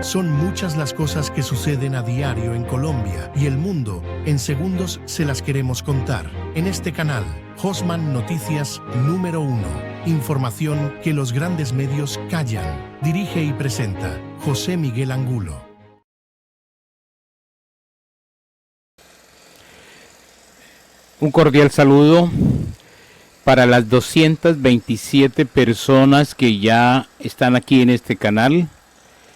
Son muchas las cosas que suceden a diario en Colombia y el mundo. En segundos se las queremos contar. En este canal, Josman Noticias número 1. Información que los grandes medios callan. Dirige y presenta José Miguel Angulo. Un cordial saludo para las 227 personas que ya están aquí en este canal.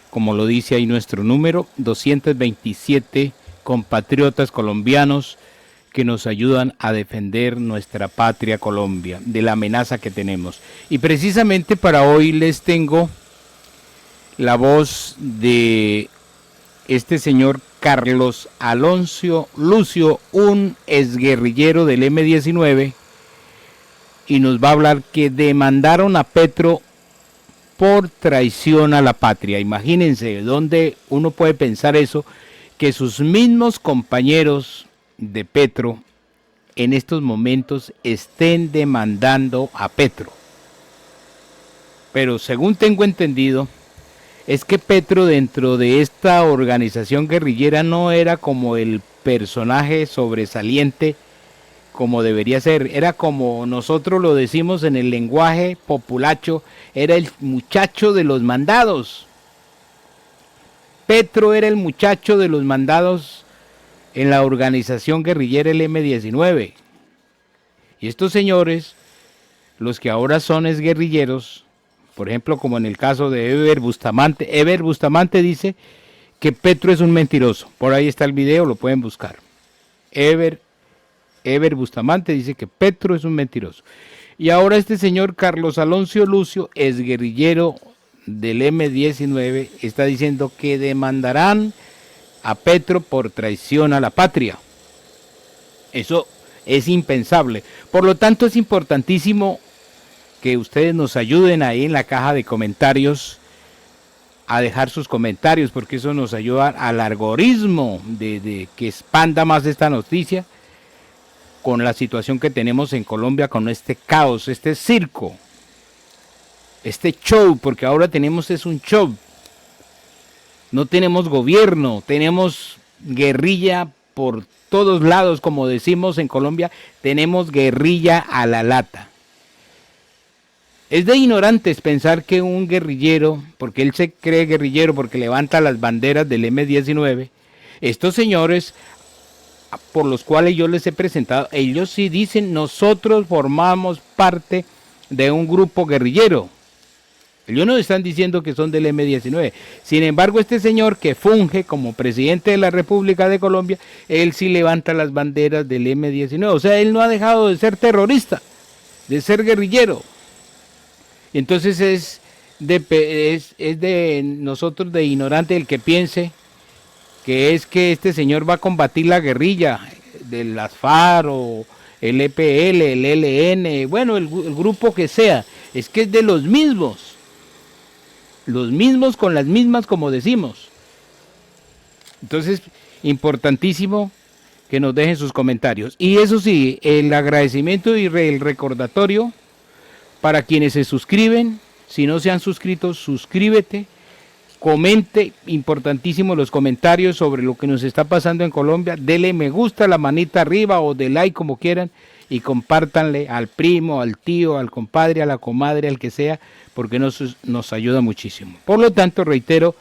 Como lo dice ahí nuestro número, 227 compatriotas colombianos que nos ayudan a defender nuestra patria Colombia de la amenaza que tenemos. Y precisamente para hoy les tengo la voz de este señor Carlos Alonso Lucio, un exguerrillero del M-19, y nos va a hablar que demandaron a Petro por traición a la patria. Imagínense dónde uno puede pensar eso, que sus mismos compañeros de Petro en estos momentos estén demandando a Petro. Pero según tengo entendido, es que Petro dentro de esta organización guerrillera no era como el personaje sobresaliente como debería ser, era como nosotros lo decimos en el lenguaje populacho, era el muchacho de los mandados. Petro era el muchacho de los mandados en la organización guerrillera el M-19. Y estos señores, los que ahora son exguerrilleros, por ejemplo, como en el caso de Eber Bustamante dice que Petro es un mentiroso. Por ahí está el video, lo pueden buscar. Eber Bustamante dice que Petro es un mentiroso. Y ahora este señor Carlos Alonso Lucio, exguerrillero del M-19, está diciendo que demandarán a Petro por traición a la patria. Eso es impensable. Por lo tanto, es importantísimo que ustedes nos ayuden ahí en la caja de comentarios a dejar sus comentarios, porque eso nos ayuda al algoritmo de que expanda más esta noticia con la situación que tenemos en Colombia, con este caos, este circo, este show, porque ahora tenemos es un show. No tenemos gobierno, tenemos guerrilla por todos lados, como decimos en Colombia, tenemos guerrilla a la lata. Es de ignorantes pensar que un guerrillero, porque él se cree guerrillero porque levanta las banderas del M-19, estos señores por los cuales yo les he presentado, ellos sí dicen, nosotros formamos parte de un grupo guerrillero. Ellos no están diciendo que son del M-19. Sin embargo, este señor que funge como presidente de la República de Colombia, él sí levanta las banderas del M-19. O sea, él no ha dejado de ser terrorista, de ser guerrillero. Entonces es de nosotros de ignorante el que piense que es que este señor va a combatir la guerrilla de las FARC o el EPL, el ELN, bueno, el grupo que sea, es que es de los mismos con las mismas, como decimos. Entonces, importantísimo que nos dejen sus comentarios. Y eso sí, el agradecimiento y el recordatorio para quienes se suscriben. Si no se han suscrito, suscríbete. Comente, importantísimo los comentarios sobre lo que nos está pasando en Colombia. Dele me gusta, la manita arriba o de like como quieran y compártanle al primo, al tío, al compadre, a la comadre, al que sea, porque nos ayuda muchísimo. Por lo tanto, reitero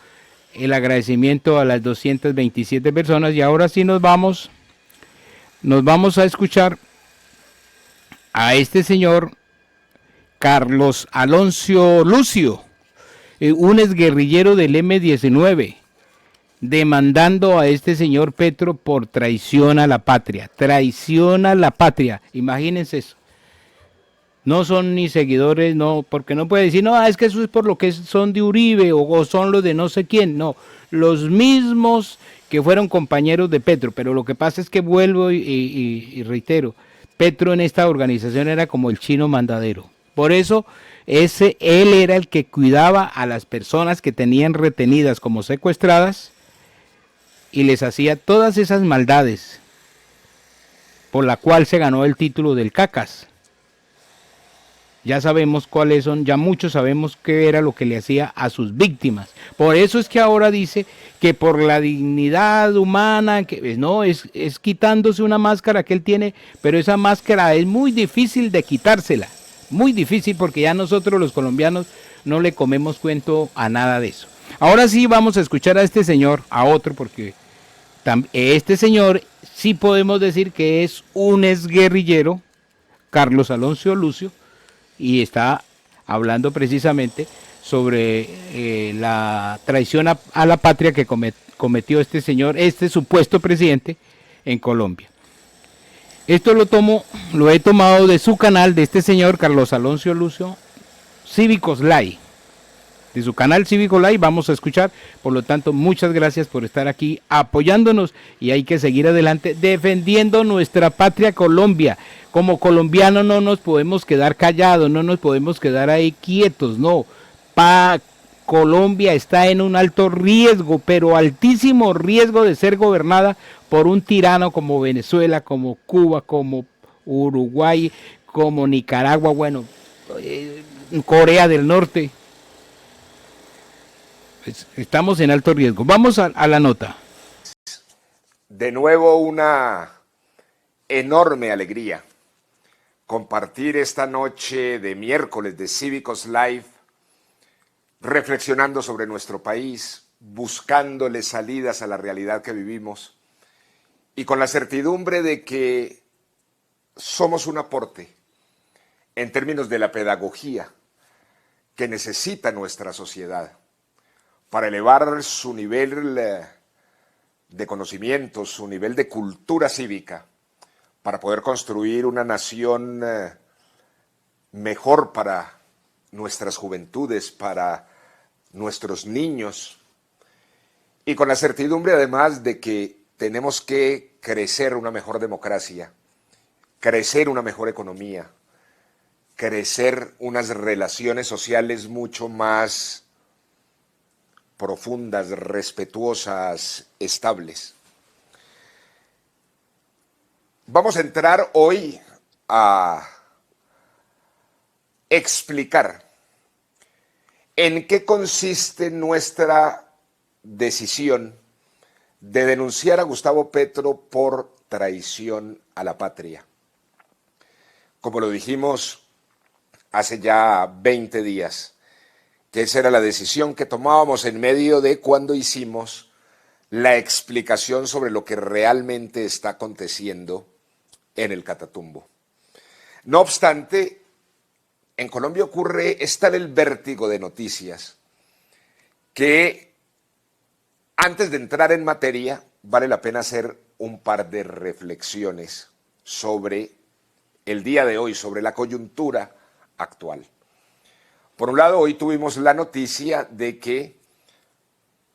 el agradecimiento a las 227 personas y ahora sí nos vamos a escuchar a este señor Carlos Alonso Lucio, un exguerrillero del M-19, demandando a este señor Petro por traición a la patria. Traición a la patria, imagínense eso. No son ni seguidores, no, porque no puede decir, no, es que eso es por lo que son de Uribe o son los de no sé quién. No, los mismos que fueron compañeros de Petro, pero lo que pasa es que vuelvo y reitero, Petro en esta organización era como el chino mandadero. Por eso él era el que cuidaba a las personas que tenían retenidas como secuestradas y les hacía todas esas maldades por la cual se ganó el título del Cacas. ya sabemos cuáles son, ya muchos sabemos qué era lo que le hacía a sus víctimas. Por eso es que ahora dice que por la dignidad humana, que no, es quitándose una máscara que él tiene, pero esa máscara es muy difícil de quitársela, muy difícil porque ya nosotros los colombianos no le comemos cuento a nada de eso. Ahora sí vamos a escuchar a este señor, a otro, porque este señor sí podemos decir que es un exguerrillero, Carlos Alonso Lucio, y está hablando precisamente sobre la traición a la patria que cometió este señor, este supuesto presidente en Colombia. Esto lo he tomado de su canal, de este señor Carlos Alonso Lucio, Cívicos Live. De su canal Cívico Live vamos a escuchar, por lo tanto muchas gracias por estar aquí apoyándonos y hay que seguir adelante defendiendo nuestra patria Colombia. Como colombianos no nos podemos quedar callados, no nos podemos quedar ahí quietos, no. Colombia está en un alto riesgo, pero altísimo riesgo de ser gobernada por un tirano como Venezuela, como Cuba, como Uruguay, como Nicaragua, bueno, Corea del Norte. Estamos en alto riesgo. Vamos a la nota. De nuevo una enorme alegría compartir esta noche de miércoles de Cívicos Live, reflexionando sobre nuestro país, buscándole salidas a la realidad que vivimos y con la certidumbre de que somos un aporte en términos de la pedagogía que necesita nuestra sociedad para elevar su nivel de conocimiento, su nivel de cultura cívica, para poder construir una nación mejor para nuestras juventudes, para nuestros niños, y con la certidumbre además de que tenemos que crecer una mejor democracia, crecer una mejor economía, crecer unas relaciones sociales mucho más profundas, respetuosas, estables. Vamos a entrar hoy a explicar en qué consiste nuestra decisión de denunciar a Gustavo Petro por traición a la patria. Como lo dijimos hace ya 20 días, que esa era la decisión que tomábamos en medio de cuando hicimos la explicación sobre lo que realmente está aconteciendo en el Catatumbo. No obstante, en Colombia es tal el vértigo de noticias que antes de entrar en materia vale la pena hacer un par de reflexiones sobre el día de hoy, sobre la coyuntura actual. Por un lado, hoy tuvimos la noticia de que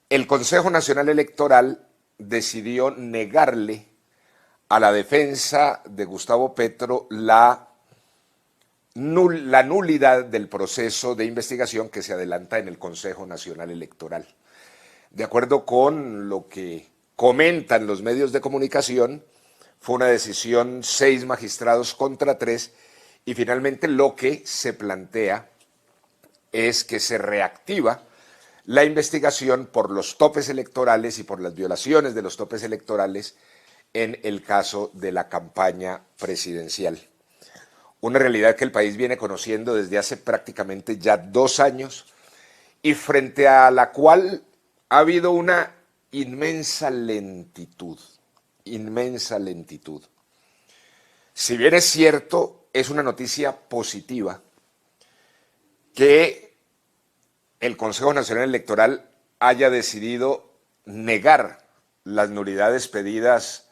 el Consejo Nacional Electoral decidió negarle a la defensa de Gustavo Petro la nulidad del proceso de investigación que se adelanta en el Consejo Nacional Electoral. De acuerdo con lo que comentan los medios de comunicación, fue una decisión 6 magistrados contra 3 y finalmente lo que se plantea es que se reactiva la investigación por los topes electorales y por las violaciones de los topes electorales en el caso de la campaña presidencial. Una realidad que el país viene conociendo desde hace prácticamente ya 2 años y frente a la cual ha habido una inmensa lentitud, inmensa lentitud. Si bien es cierto, es una noticia positiva que el Consejo Nacional Electoral haya decidido negar las nulidades pedidas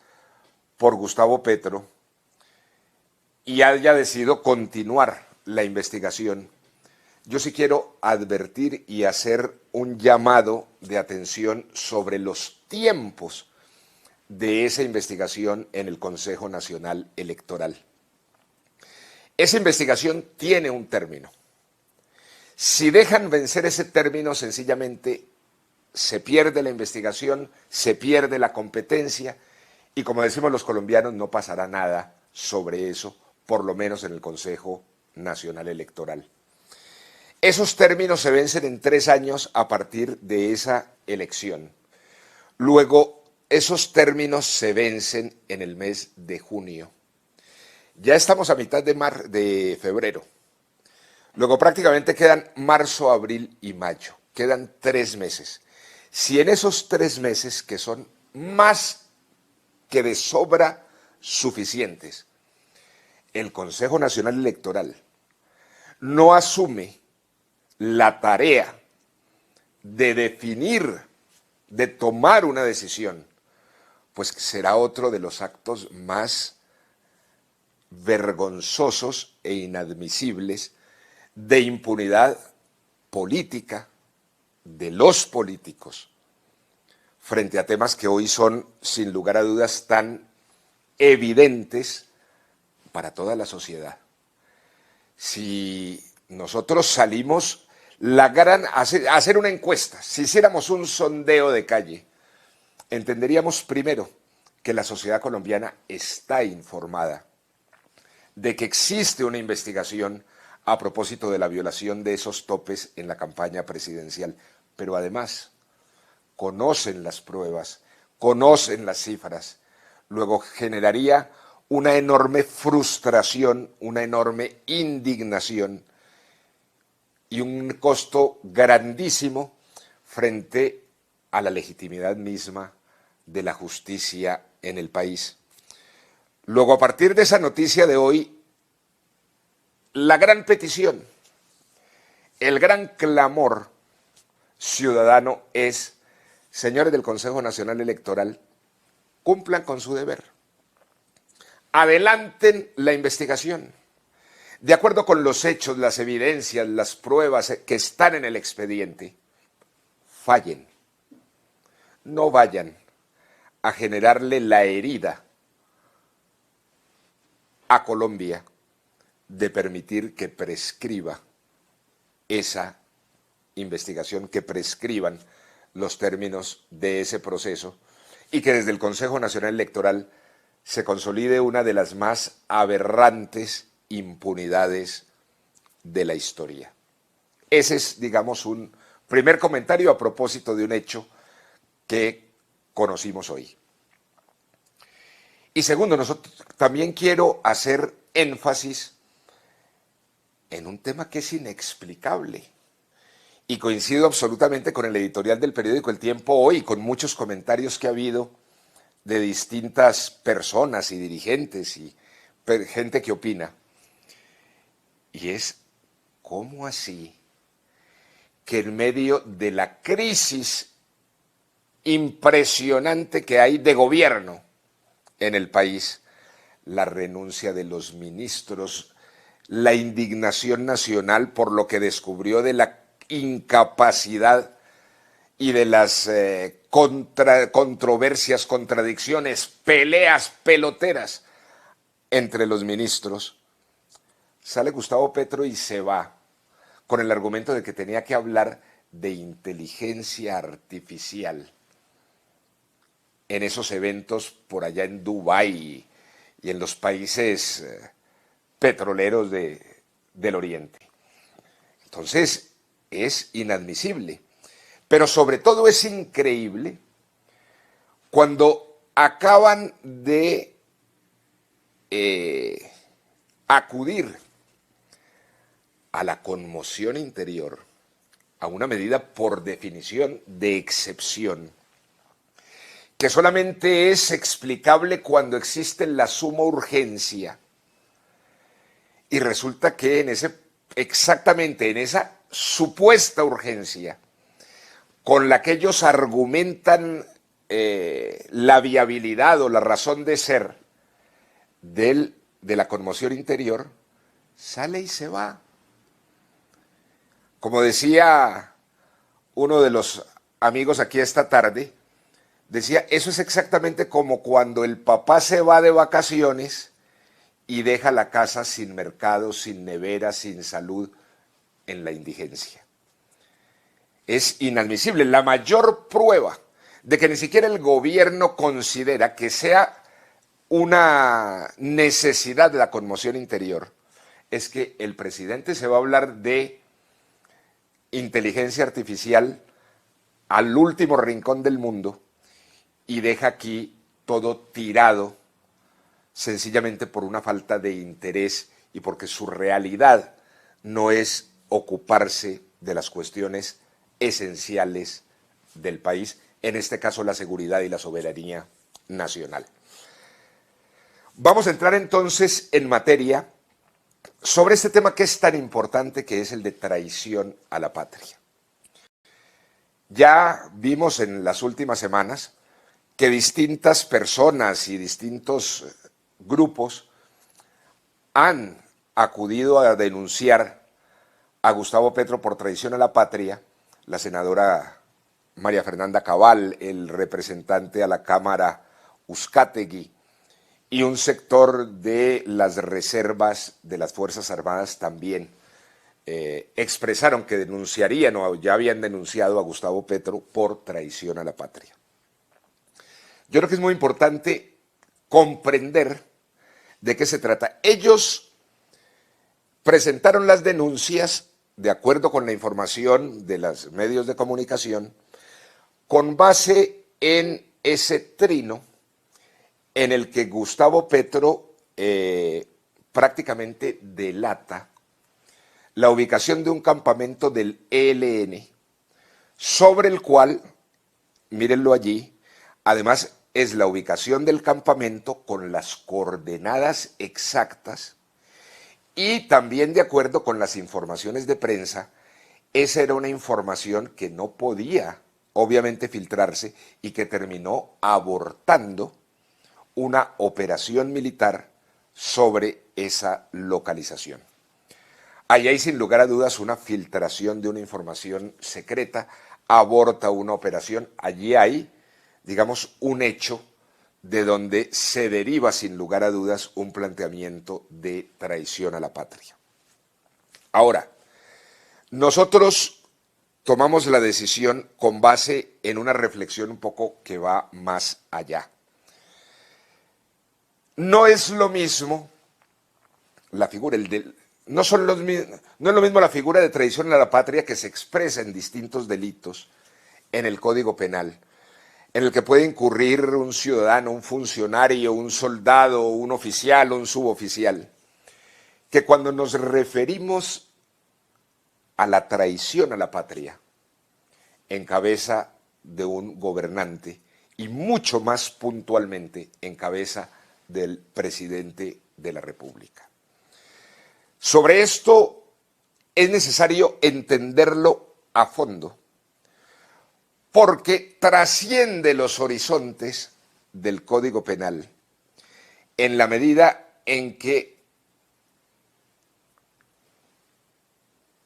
por Gustavo Petro y haya decidido continuar la investigación. Yo sí quiero advertir y hacer un llamado de atención sobre los tiempos de esa investigación en el Consejo Nacional Electoral. Esa investigación tiene un término. Si dejan vencer ese término, sencillamente se pierde la investigación, se pierde la competencia y, como decimos los colombianos, no pasará nada sobre eso, por lo menos en el Consejo Nacional Electoral. Esos términos se vencen en 3 años a partir de esa elección. Luego, esos términos se vencen en el mes de junio. Ya estamos a mitad de febrero. Luego prácticamente quedan marzo, abril y mayo. Quedan 3 meses. Si en esos 3 meses, que son más que de sobra suficientes, el Consejo Nacional Electoral no asume la tarea de definir, de tomar una decisión, pues será otro de los actos más vergonzosos e inadmisibles de impunidad política de los políticos frente a temas que hoy son, sin lugar a dudas, tan evidentes para toda la sociedad. Si nosotros salimos a hacer una encuesta, si hiciéramos un sondeo de calle, entenderíamos primero que la sociedad colombiana está informada de que existe una investigación a propósito de la violación de esos topes en la campaña presidencial, pero además conocen las pruebas, conocen las cifras. Luego generaría una enorme frustración, una enorme indignación y un costo grandísimo frente a la legitimidad misma de la justicia en el país. Luego, a partir de esa noticia de hoy, la gran petición, el gran clamor ciudadano es: señores del Consejo Nacional Electoral, cumplan con su deber. Adelanten la investigación. De acuerdo con los hechos, las evidencias, las pruebas que están en el expediente, fallen. No vayan a generarle la herida a Colombia de permitir que prescriba esa investigación, que prescriban los términos de ese proceso y que desde el Consejo Nacional Electoral se consolide una de las más aberrantes impunidades de la historia. Ese es, digamos, un primer comentario a propósito de un hecho que conocimos hoy. Y segundo, también quiero hacer énfasis en un tema que es inexplicable. Y coincido absolutamente con el editorial del periódico El Tiempo hoy, con muchos comentarios que ha habido de distintas personas y dirigentes y gente que opina. Y es, ¿cómo así que en medio de la crisis impresionante que hay de gobierno en el país, la renuncia de los ministros, la indignación nacional por lo que descubrió de la incapacidad y de las controversias, contradicciones, peleas peloteras entre los ministros, sale Gustavo Petro y se va con el argumento de que tenía que hablar de inteligencia artificial en esos eventos por allá en Dubái y en los países petroleros del Oriente. Entonces, es inadmisible, pero sobre todo es increíble cuando acaban de acudir a la conmoción interior, a una medida por definición de excepción, que solamente es explicable cuando existe la suma urgencia, y resulta que exactamente en esa supuesta urgencia con la que ellos argumentan la viabilidad o la razón de ser de la conmoción interior, sale y se va. Como decía uno de los amigos aquí esta tarde, decía, eso es exactamente como cuando el papá se va de vacaciones y deja la casa sin mercado, sin nevera, sin salud, en la indigencia. Es inadmisible. La mayor prueba de que ni siquiera el gobierno considera que sea una necesidad de la conmoción interior es que el presidente se va a hablar de inteligencia artificial al último rincón del mundo y deja aquí todo tirado sencillamente por una falta de interés y porque su realidad no es ocuparse de las cuestiones esenciales del país, en este caso la seguridad y la soberanía nacional. Vamos a entrar entonces en materia sobre este tema que es tan importante, que es el de traición a la patria. Ya vimos en las últimas semanas que distintas personas y distintos grupos han acudido a denunciar a Gustavo Petro por traición a la patria. La senadora María Fernanda Cabal, el representante a la Cámara Uzcategui, y un sector de las reservas de las Fuerzas Armadas también expresaron que denunciarían o ya habían denunciado a Gustavo Petro por traición a la patria. Yo creo que es muy importante comprender de qué se trata. Ellos presentaron las denuncias de acuerdo con la información de los medios de comunicación con base en ese trino en el que Gustavo Petro prácticamente delata la ubicación de un campamento del ELN, sobre el cual, mírenlo allí, además es la ubicación del campamento con las coordenadas exactas y también de acuerdo con las informaciones de prensa, esa era una información que no podía obviamente filtrarse y que terminó abortando una operación militar sobre esa localización. Ahí hay sin lugar a dudas una filtración de una información secreta, aborta una operación, allí hay, digamos, un hecho de donde se deriva sin lugar a dudas un planteamiento de traición a la patria. Ahora, nosotros tomamos la decisión con base en una reflexión un poco que va más allá. No es lo mismo la figura, no es lo mismo la figura de traición a la patria que se expresa en distintos delitos en el Código Penal, en el que puede incurrir un ciudadano, un funcionario, un soldado, un oficial, un suboficial, que cuando nos referimos a la traición a la patria, en cabeza de un gobernante y mucho más puntualmente en cabeza del presidente de la República. Sobre esto es necesario entenderlo a fondo, porque trasciende los horizontes del Código Penal en la medida en que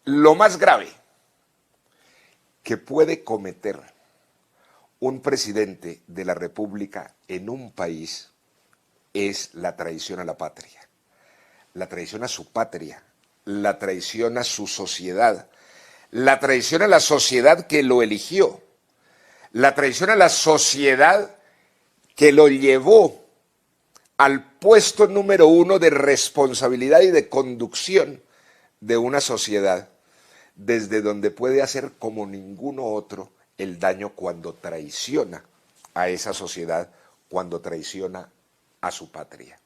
lo más grave que puede cometer un presidente de la República en un país es la traición a la patria, la traición a su patria, la traición a su sociedad, la traición a la sociedad que lo eligió, la traición a la sociedad que lo llevó al puesto número 1 de responsabilidad y de conducción de una sociedad, desde donde puede hacer como ninguno otro el daño cuando traiciona a esa sociedad, cuando traiciona a su patria.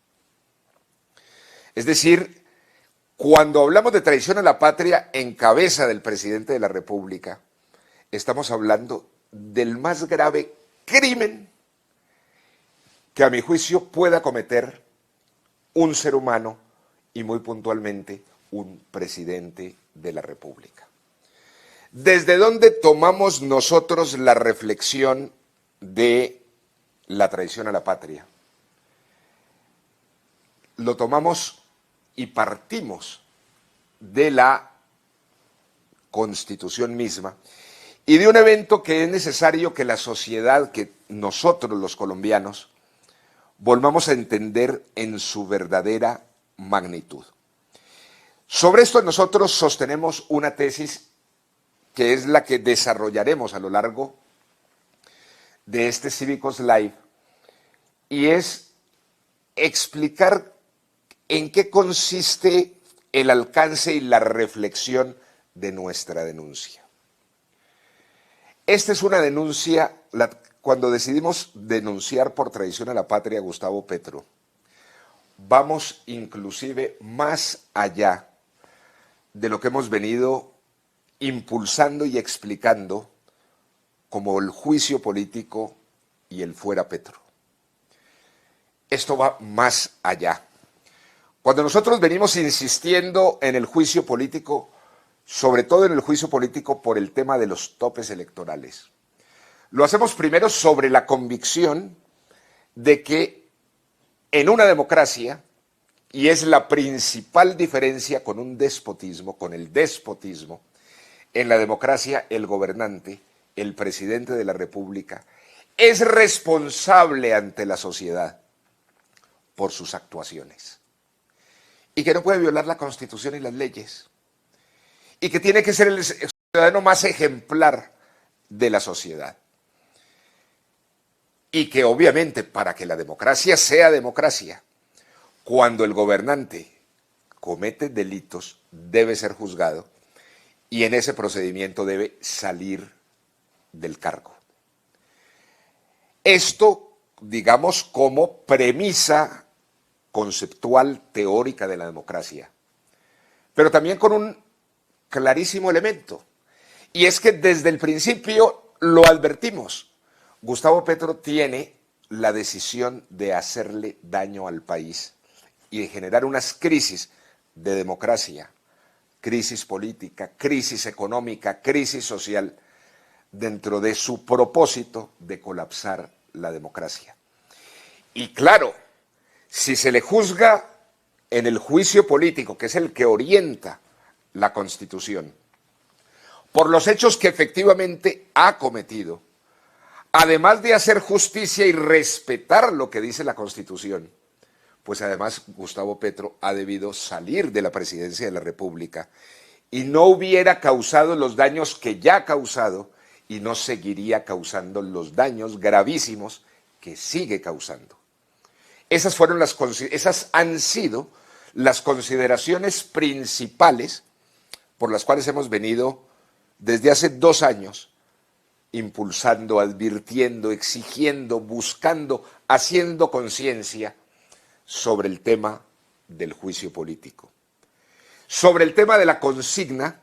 Es decir, cuando hablamos de traición a la patria en cabeza del presidente de la República, estamos hablando del más grave crimen que a mi juicio pueda cometer un ser humano y muy puntualmente un presidente de la República. ¿Desde dónde tomamos nosotros la reflexión de la traición a la patria? Lo tomamos y partimos de la Constitución misma y de un evento que es necesario que la sociedad, que nosotros los colombianos, volvamos a entender en su verdadera magnitud. Sobre esto nosotros sostenemos una tesis que es la que desarrollaremos a lo largo de este Cívicos Live, y es explicar en qué consiste el alcance y la reflexión de nuestra denuncia. Esta es una denuncia, cuando decidimos denunciar por traición a la patria a Gustavo Petro, vamos inclusive más allá de lo que hemos venido impulsando y explicando como el juicio político y el fuera Petro. Esto va más allá. Cuando nosotros venimos insistiendo en el juicio político, sobre todo en el juicio político por el tema de los topes electorales, lo hacemos primero sobre la convicción de que en una democracia, y es la principal diferencia con un despotismo, con el despotismo, en la democracia el gobernante, el presidente de la República, es responsable ante la sociedad por sus actuaciones y que no puede violar la Constitución y las leyes y que tiene que ser el ciudadano más ejemplar de la sociedad y que obviamente para que la democracia sea democracia, cuando el gobernante comete delitos debe ser juzgado y en ese procedimiento debe salir del cargo. Esto, digamos, como premisa conceptual teórica de la democracia, pero también con un clarísimo elemento, y es que desde el principio lo advertimos. Gustavo Petro tiene la decisión de hacerle daño al país y de generar unas crisis de democracia, crisis política, crisis económica, crisis social, dentro de su propósito de colapsar la democracia. Y claro, si se le juzga en el juicio político, que es el que orienta la Constitución, por los hechos que efectivamente ha cometido, además de hacer justicia y respetar lo que dice la Constitución, pues además Gustavo Petro ha debido salir de la presidencia de la República y no hubiera causado los daños que ya ha causado y no seguiría causando los daños gravísimos que sigue causando. Esas han sido las consideraciones principales por las cuales hemos venido desde hace 2 años impulsando, advirtiendo, exigiendo, buscando, haciendo conciencia sobre el tema del juicio político, sobre el tema de la consigna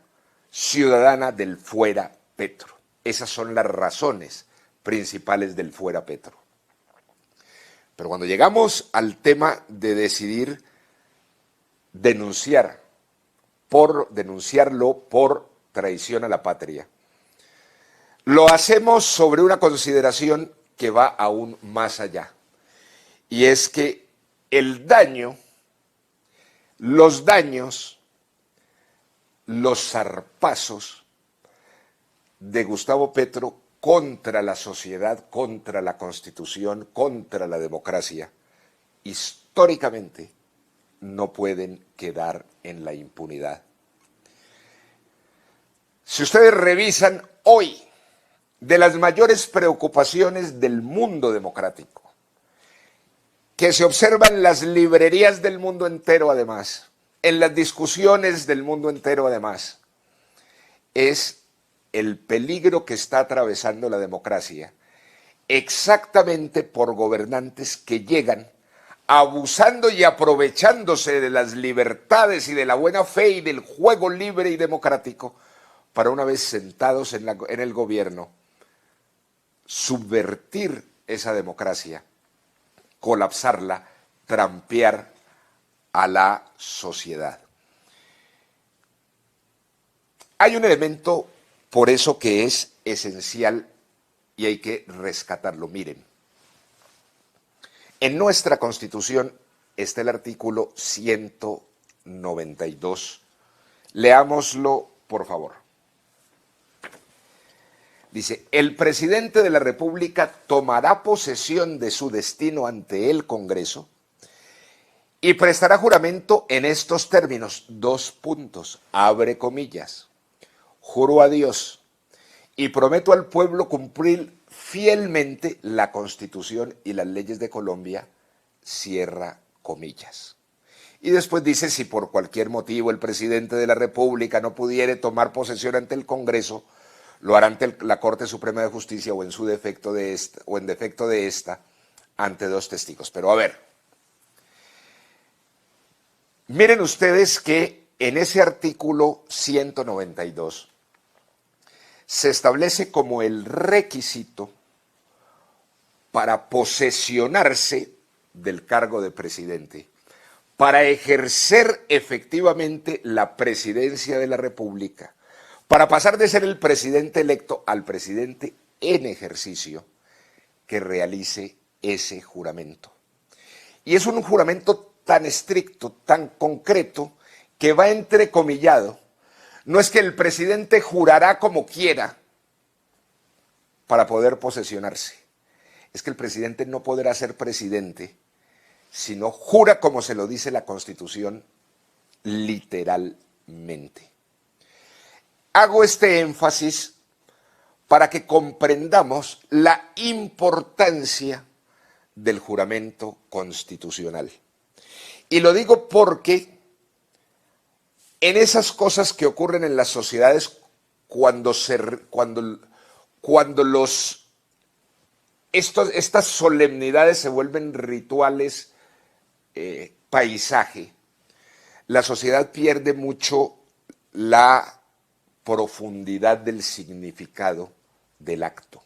ciudadana del fuera Petro. Esas son las razones principales del fuera Petro. Pero cuando llegamos al tema de decidir denunciarlo por traición a la patria, lo hacemos sobre una consideración que va aún más allá. Y es que el daño, los daños, los zarpazos de Gustavo Petro contra la sociedad, contra la Constitución, contra la democracia, históricamente no pueden quedar en la impunidad. Si ustedes revisan hoy, de las mayores preocupaciones del mundo democrático, que se observa en las librerías del mundo entero además, en las discusiones del mundo entero además, es el peligro que está atravesando la democracia, exactamente por gobernantes que llegan abusando y aprovechándose de las libertades y de la buena fe y del juego libre y democrático, para una vez sentados en el gobierno, subvertir esa democracia, colapsarla, trampear a la sociedad. Hay un elemento por eso que es esencial y hay que rescatarlo. Miren, en nuestra Constitución está el artículo 192. Leámoslo, por favor. Dice, el presidente de la República tomará posesión de su destino ante el Congreso y prestará juramento en estos términos, 2 puntos, abre comillas. Juro a Dios y prometo al pueblo cumplir fielmente la Constitución y las leyes de Colombia, cierra comillas. Y después dice, si por cualquier motivo el presidente de la República no pudiere tomar posesión ante el Congreso, lo hará ante la Corte Suprema de Justicia o en su defecto de esta, o en defecto de esta, ante dos testigos. Pero a ver, miren ustedes que en ese artículo 192 se establece como el requisito para posesionarse del cargo de presidente, para ejercer efectivamente la presidencia de la República, para pasar de ser el presidente electo al presidente en ejercicio, que realice ese juramento. Y es un juramento tan estricto, tan concreto, que va entrecomillado. No es que el presidente jurará como quiera para poder posesionarse. Es que el presidente no podrá ser presidente si no jura como se lo dice la Constitución literalmente. Hago este énfasis para que comprendamos la importancia del juramento constitucional. Y lo digo porque en esas cosas que ocurren en las sociedades cuando estas solemnidades se vuelven rituales, paisaje, la sociedad pierde mucho la profundidad del significado del acto,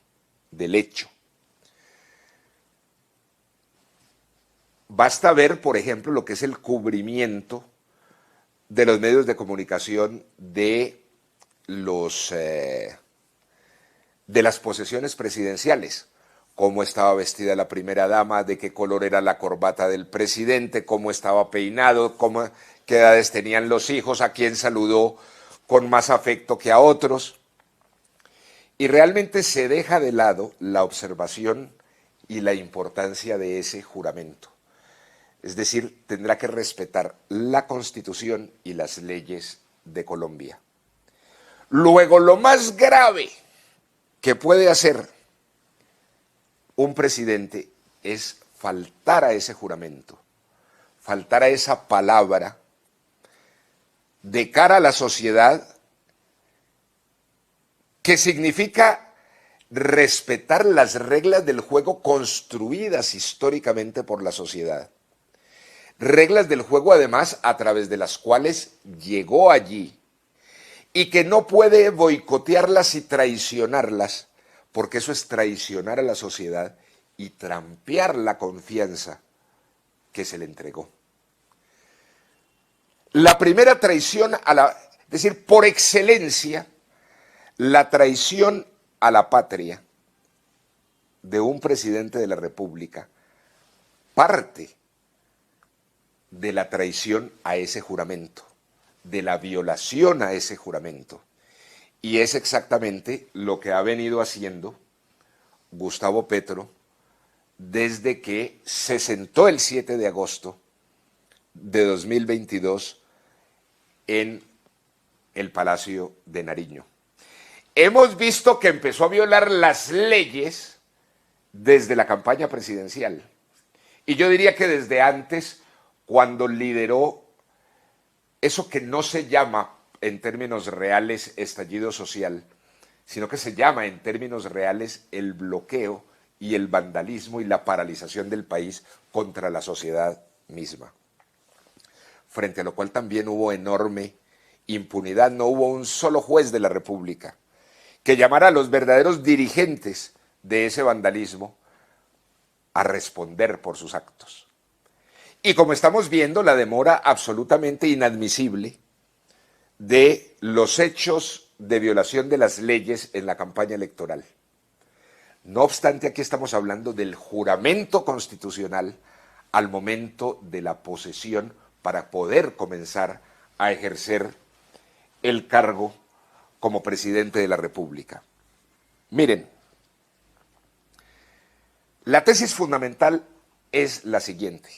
del hecho. Basta ver, por ejemplo, lo que es el cubrimiento de los medios de comunicación de las posesiones presidenciales. Cómo estaba vestida la primera dama, de qué color era la corbata del presidente, cómo estaba peinado, qué edades tenían los hijos, a quién saludó con más afecto que a otros. Y realmente se deja de lado la observación y la importancia de ese juramento. Es decir, tendrá que respetar la Constitución y las leyes de Colombia. Luego, lo más grave que puede hacer un presidente es faltar a ese juramento, faltar a esa palabra de cara a la sociedad, que significa respetar las reglas del juego construidas históricamente por la sociedad. Reglas del juego, además, a través de las cuales llegó allí y que no puede boicotearlas y traicionarlas, porque eso es traicionar a la sociedad y trampear la confianza que se le entregó. La primera traición es decir, por excelencia, la traición a la patria de un presidente de la República parte de la traición a ese juramento, de la violación a ese juramento. Y es exactamente lo que ha venido haciendo Gustavo Petro desde que se sentó el 7 de agosto de 2022 en el Palacio de Nariño. Hemos visto que empezó a violar las leyes desde la campaña presidencial. Y yo diría que desde antes, cuando lideró eso que no se llama en términos reales estallido social, sino que se llama en términos reales el bloqueo y el vandalismo y la paralización del país contra la sociedad misma. Frente a lo cual también hubo enorme impunidad, no hubo un solo juez de la República que llamara a los verdaderos dirigentes de ese vandalismo a responder por sus actos. Y como estamos viendo, la demora absolutamente inadmisible de los hechos de violación de las leyes en la campaña electoral. No obstante, aquí estamos hablando del juramento constitucional al momento de la posesión para poder comenzar a ejercer el cargo como presidente de la República. Miren, la tesis fundamental es la siguiente.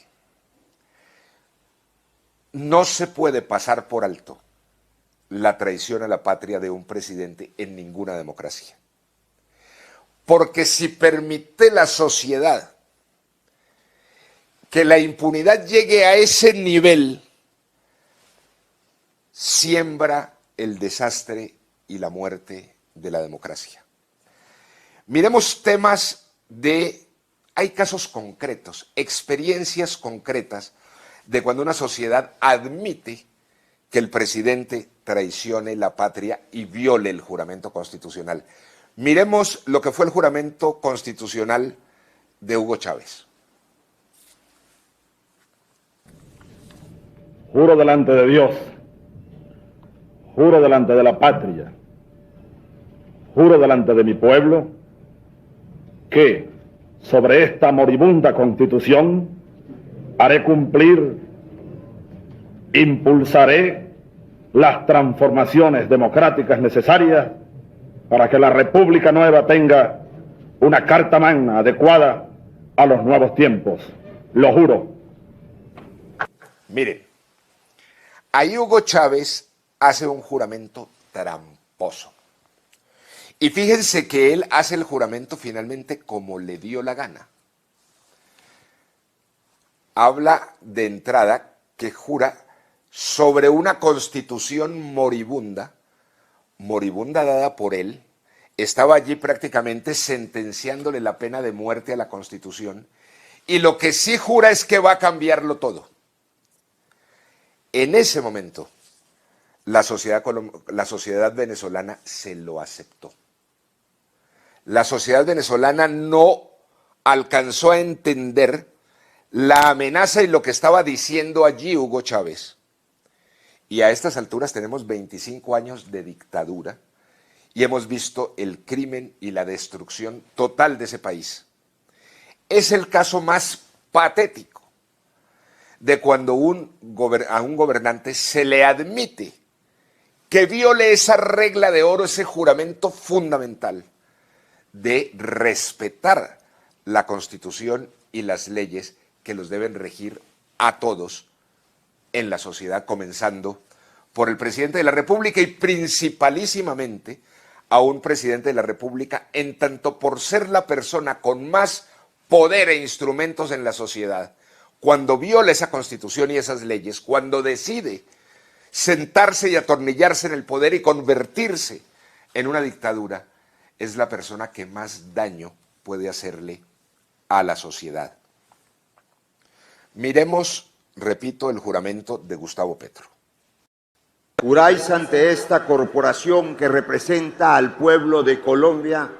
No se puede pasar por alto la traición a la patria de un presidente en ninguna democracia. Porque si permite la sociedad que la impunidad llegue a ese nivel siembra el desastre y la muerte de la democracia. Miremos temas hay casos concretos, experiencias concretas de cuando una sociedad admite que el presidente traicione la patria y viole el juramento constitucional. Miremos lo que fue el juramento constitucional de Hugo Chávez. Juro delante de Dios, juro delante de la patria, juro delante de mi pueblo, que sobre esta moribunda Constitución haré cumplir, impulsaré las transformaciones democráticas necesarias para que la República Nueva tenga una carta magna adecuada a los nuevos tiempos. Lo juro. Miren, ahí Hugo Chávez hace un juramento tramposo. Y fíjense que él hace el juramento finalmente como le dio la gana. Habla de entrada que jura sobre una constitución moribunda dada por él. Estaba allí prácticamente sentenciándole la pena de muerte a la Constitución. Y lo que sí jura es que va a cambiarlo todo. En ese momento, la sociedad venezolana se lo aceptó. La sociedad venezolana no alcanzó a entender la amenaza y lo que estaba diciendo allí Hugo Chávez. Y a estas alturas tenemos 25 años de dictadura y hemos visto el crimen y la destrucción total de ese país. Es el caso más patético de cuando a un gobernante se le admite que viole esa regla de oro, ese juramento fundamental de respetar la Constitución y las leyes que los deben regir a todos en la sociedad, comenzando por el presidente de la República y principalísimamente a un presidente de la República, en tanto por ser la persona con más poder e instrumentos en la sociedad. Cuando viola esa Constitución y esas leyes, cuando decide sentarse y atornillarse en el poder y convertirse en una dictadura, es la persona que más daño puede hacerle a la sociedad. Miremos, repito, el juramento de Gustavo Petro. Juráis ante esta corporación que representa al pueblo de Colombia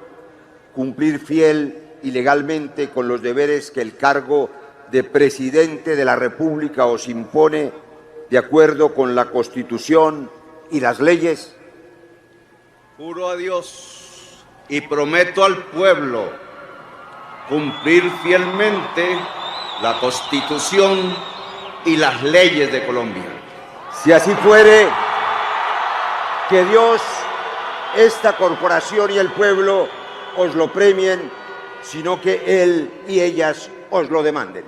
cumplir fiel y legalmente con los deberes que el cargo de presidente de la República os impone de acuerdo con la Constitución y las leyes. Juro a Dios y prometo al pueblo cumplir fielmente la Constitución y las leyes de Colombia. Si así fuere, que Dios, esta corporación y el pueblo os lo premien, sino que Él y ellas os lo demanden.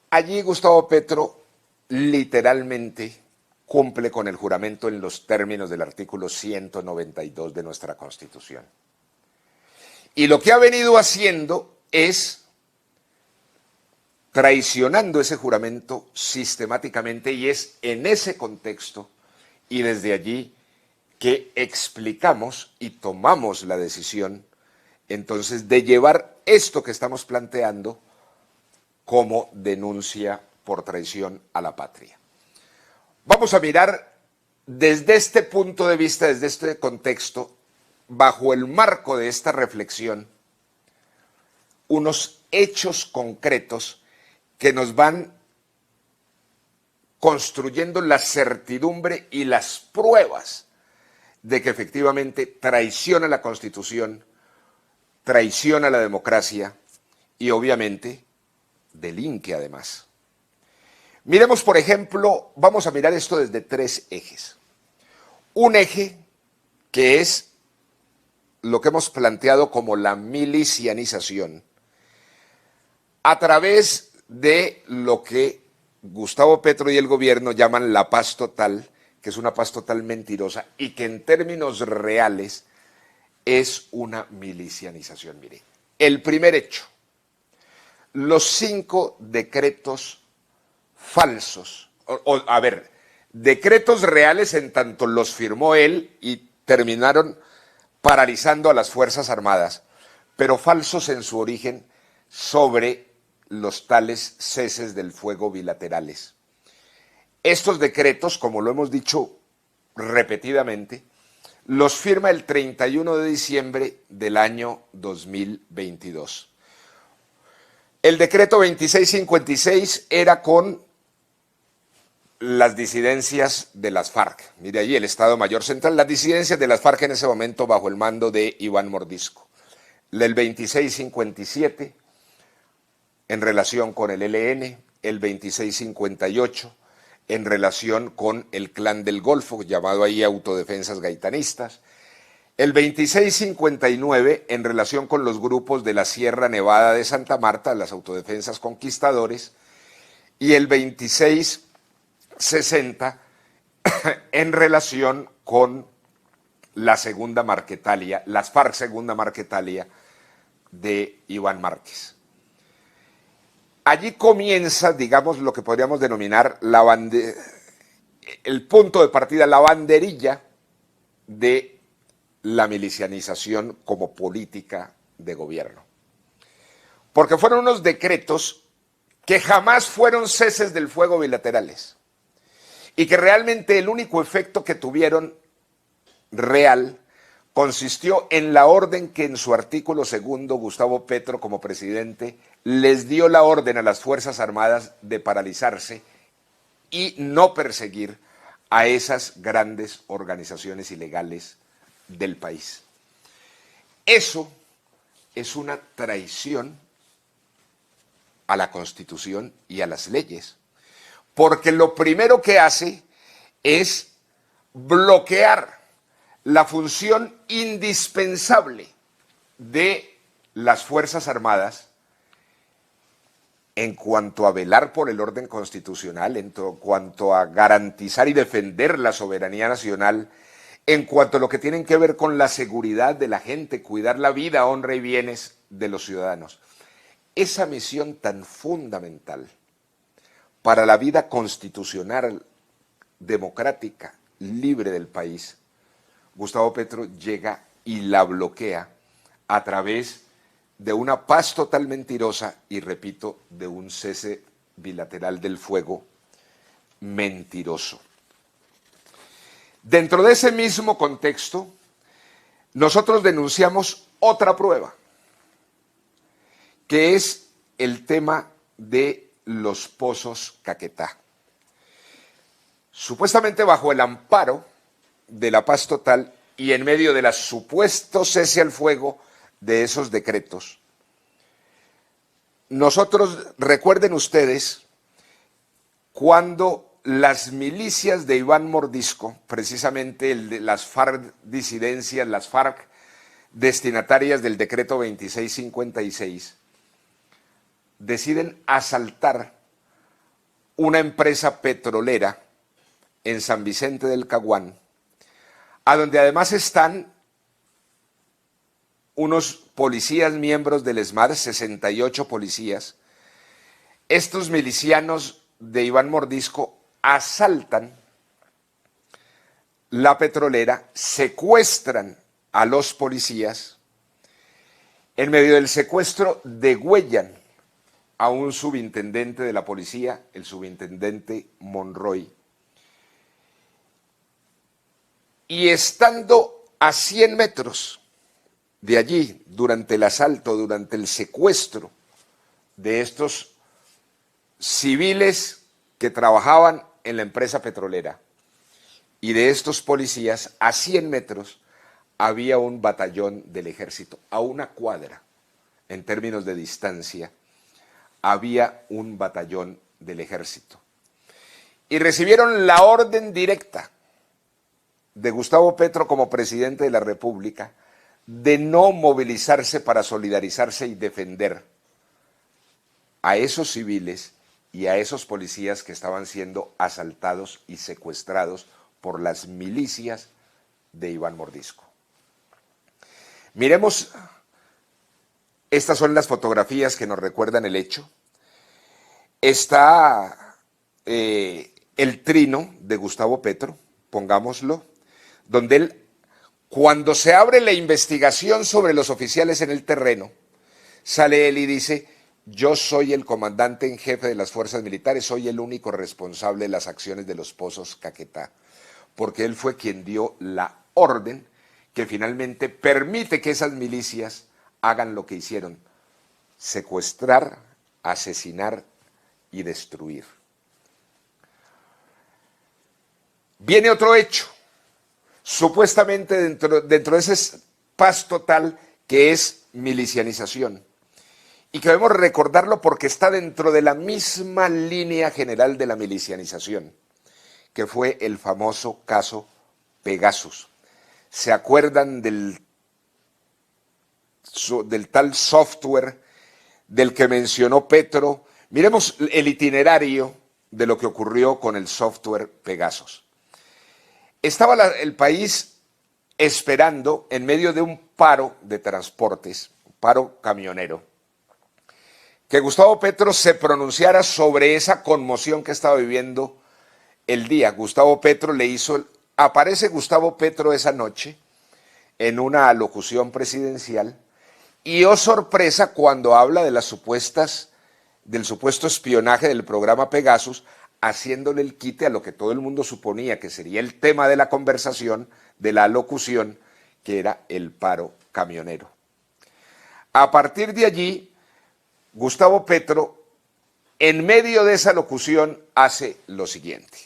Allí Gustavo Petro literalmente cumple con el juramento en los términos del artículo 192 de nuestra Constitución. Y lo que ha venido haciendo es traicionando ese juramento sistemáticamente, y es en ese contexto y desde allí que explicamos y tomamos la decisión entonces de llevar esto que estamos planteando como denuncia por traición a la patria. Vamos a mirar desde este punto de vista, desde este contexto, bajo el marco de esta reflexión, unos hechos concretos que nos van construyendo la certidumbre y las pruebas de que efectivamente traiciona la Constitución, traiciona la democracia y obviamente delinque además. Miremos, por ejemplo, vamos a mirar esto desde tres ejes. Un eje que es lo que hemos planteado como la milicianización a través de lo que Gustavo Petro y el gobierno llaman la paz total, que es una paz total mentirosa y que en términos reales es una milicianización. Mire, el primer hecho, los 5 decretos falsos, decretos reales en tanto los firmó él y terminaron paralizando a las Fuerzas Armadas, pero falsos en su origen sobre los tales ceses del fuego bilaterales. Estos decretos, como lo hemos dicho repetidamente, los firma el 31 de diciembre del año 2022. El decreto 2656 era con las disidencias de las FARC. Mire allí el Estado Mayor Central, las disidencias de las FARC en ese momento bajo el mando de Iván Mordisco. El 2657 en relación con el ELN, el 2658 en relación con el Clan del Golfo, llamado ahí Autodefensas Gaitanistas, el 2659 en relación con los grupos de la Sierra Nevada de Santa Marta, las Autodefensas Conquistadores, y el 2660 en relación con la Segunda Marquetalia, las FARC Segunda Marquetalia de Iván Márquez. Allí comienza, digamos, lo que podríamos denominar el punto de partida, la banderilla de la milicianización como política de gobierno. Porque fueron unos decretos que jamás fueron ceses del fuego bilaterales y que realmente el único efecto que tuvieron real consistió en la orden que en su artículo segundo Gustavo Petro, como presidente, les dio la orden a las Fuerzas Armadas de paralizarse y no perseguir a esas grandes organizaciones ilegales del país. Eso es una traición a la Constitución y a las leyes, porque lo primero que hace es bloquear la función indispensable de las Fuerzas Armadas en cuanto a velar por el orden constitucional, en cuanto a garantizar y defender la soberanía nacional, en cuanto a lo que tienen que ver con la seguridad de la gente, cuidar la vida, honra y bienes de los ciudadanos. Esa misión tan fundamental para la vida constitucional, democrática, libre del país, Gustavo Petro llega y la bloquea a través de una paz total mentirosa y, repito, de un cese bilateral del fuego mentiroso. Dentro de ese mismo contexto, nosotros denunciamos otra prueba, que es el tema de los pozos Caquetá. Supuestamente bajo el amparo de la paz total y en medio del supuesto cese al fuego de esos decretos. Nosotros, recuerden ustedes, cuando las milicias de Iván Mordisco, precisamente las FARC disidencias, las FARC destinatarias del decreto 2656, deciden asaltar una empresa petrolera en San Vicente del Caguán, a donde además están unos policías miembros del ESMAD, 68 policías. Estos milicianos de Iván Mordisco asaltan la petrolera, secuestran a los policías. En medio del secuestro degüellan a un subintendente de la policía, el subintendente Monroy. Y estando a 100 metros de allí, durante el asalto, durante el secuestro de estos civiles que trabajaban en la empresa petrolera y de estos policías, a 100 metros había un batallón del ejército, a una cuadra, en términos de distancia, había un batallón del ejército. Y recibieron la orden directa de Gustavo Petro como presidente de la República de no movilizarse para solidarizarse y defender a esos civiles y a esos policías que estaban siendo asaltados y secuestrados por las milicias de Iván Mordisco. Miremos, estas son las fotografías que nos recuerdan el hecho. Está el trino de Gustavo Petro, pongámoslo, donde él, cuando se abre la investigación sobre los oficiales en el terreno, sale él y dice: yo soy el comandante en jefe de las fuerzas militares, soy el único responsable de las acciones de los pozos Caquetá, porque él fue quien dio la orden que finalmente permite que esas milicias hagan lo que hicieron: secuestrar, asesinar y destruir. Viene otro hecho, supuestamente dentro de ese paz total, que es milicianización, y que debemos recordarlo porque está dentro de la misma línea general de la milicianización, que fue el famoso caso Pegasus. ¿Se acuerdan del tal software del que mencionó Petro? Miremos el itinerario de lo que ocurrió con el software Pegasus. Estaba el país esperando, en medio de un paro de transportes, un paro camionero, que Gustavo Petro se pronunciara sobre esa conmoción que estaba viviendo el día. Gustavo Petro aparece Gustavo Petro esa noche en una alocución presidencial y, oh sorpresa, cuando habla de del supuesto espionaje del programa Pegasus, haciéndole el quite a lo que todo el mundo suponía que sería el tema de la conversación, de la alocución, que era el paro camionero. A partir de allí, Gustavo Petro, en medio de esa locución, hace lo siguiente.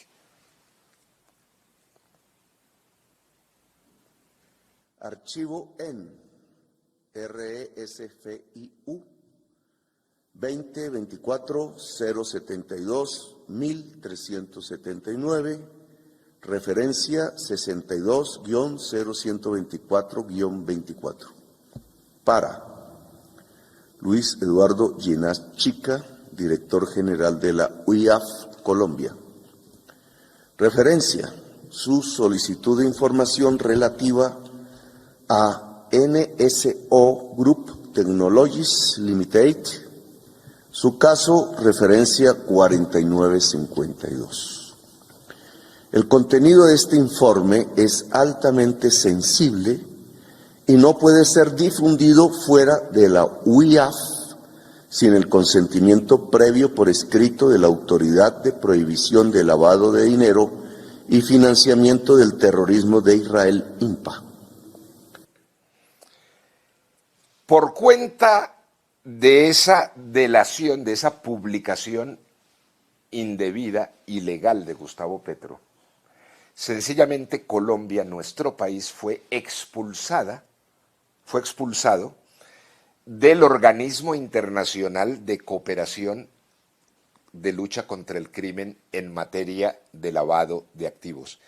Archivo en RESFIU 2024-072-1379, referencia 62-0124-24. Para Luis Eduardo Llenas Chica, director general de la UIAF Colombia. Referencia: su solicitud de información relativa a NSO Group Technologies Limited, su caso referencia 4952. El contenido de este informe es altamente sensible y no puede ser difundido fuera de la UIAF sin el consentimiento previo por escrito de la Autoridad de Prohibición de Lavado de Dinero y Financiamiento del Terrorismo de Israel, INPA. Por cuenta de esa delación, de esa publicación indebida, ilegal de Gustavo Petro, sencillamente Colombia, nuestro país, fue expulsado del organismo internacional de cooperación de lucha contra el crimen en materia de lavado de activos.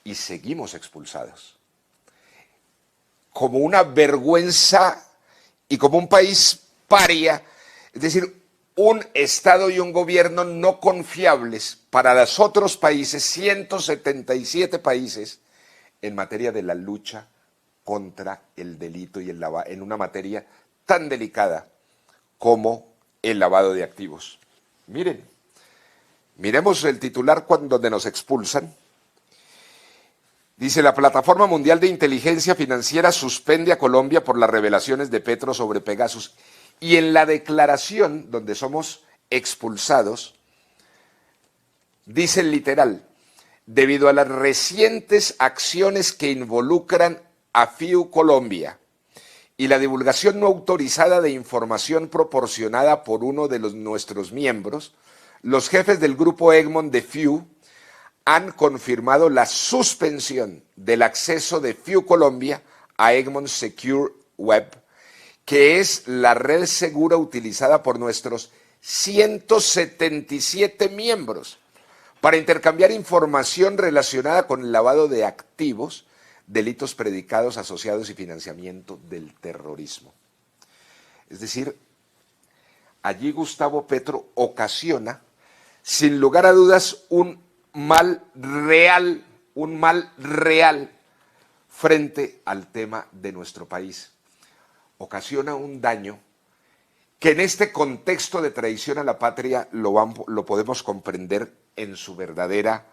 Y seguimos expulsados. Como una vergüenza y como un país paria, es decir, un Estado y un gobierno no confiables para los otros países, 177 países, en materia de la lucha contra el delito y el lavado, en una materia tan delicada como el lavado de activos. Miremos el titular donde nos expulsan. Dice: la Plataforma Mundial de Inteligencia Financiera suspende a Colombia por las revelaciones de Petro sobre Pegasus. Y en la declaración donde somos expulsados, dice literal: debido a las recientes acciones que involucran a FIU Colombia y la divulgación no autorizada de información proporcionada por uno de nuestros miembros, los jefes del grupo Egmont de FIU han confirmado la suspensión del acceso de FIU Colombia a Egmont Secure Web, que es la red segura utilizada por nuestros 177 miembros para intercambiar información relacionada con el lavado de activos, delitos predicados, asociados y financiamiento del terrorismo. Es decir, allí Gustavo Petro ocasiona, sin lugar a dudas, un mal real frente al tema de nuestro país. Ocasiona un daño que en este contexto de traición a la patria lo podemos comprender en su verdadera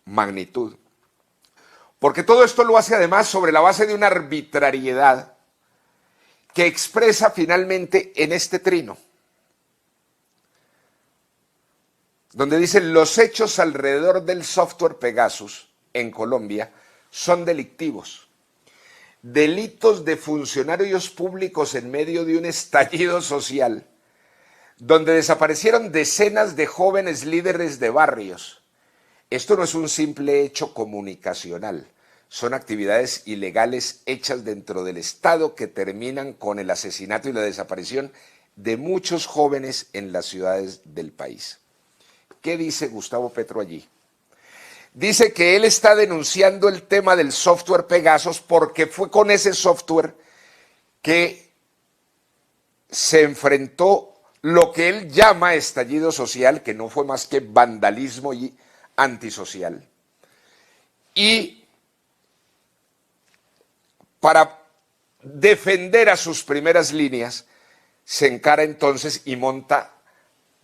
magnitud. Porque todo esto lo hace además sobre la base de una arbitrariedad que expresa finalmente en este trino, donde dicen los hechos alrededor del software Pegasus en Colombia son delictivos. Delitos de funcionarios públicos en medio de un estallido social, donde desaparecieron decenas de jóvenes líderes de barrios. Esto no es un simple hecho comunicacional, son actividades ilegales hechas dentro del Estado que terminan con el asesinato y la desaparición de muchos jóvenes en las ciudades del país. ¿Qué dice Gustavo Petro allí? Dice que él está denunciando el tema del software Pegasus porque fue con ese software que se enfrentó lo que él llama estallido social, que no fue más que vandalismo y antisocial. Y para defender a sus primeras líneas, se encara entonces y monta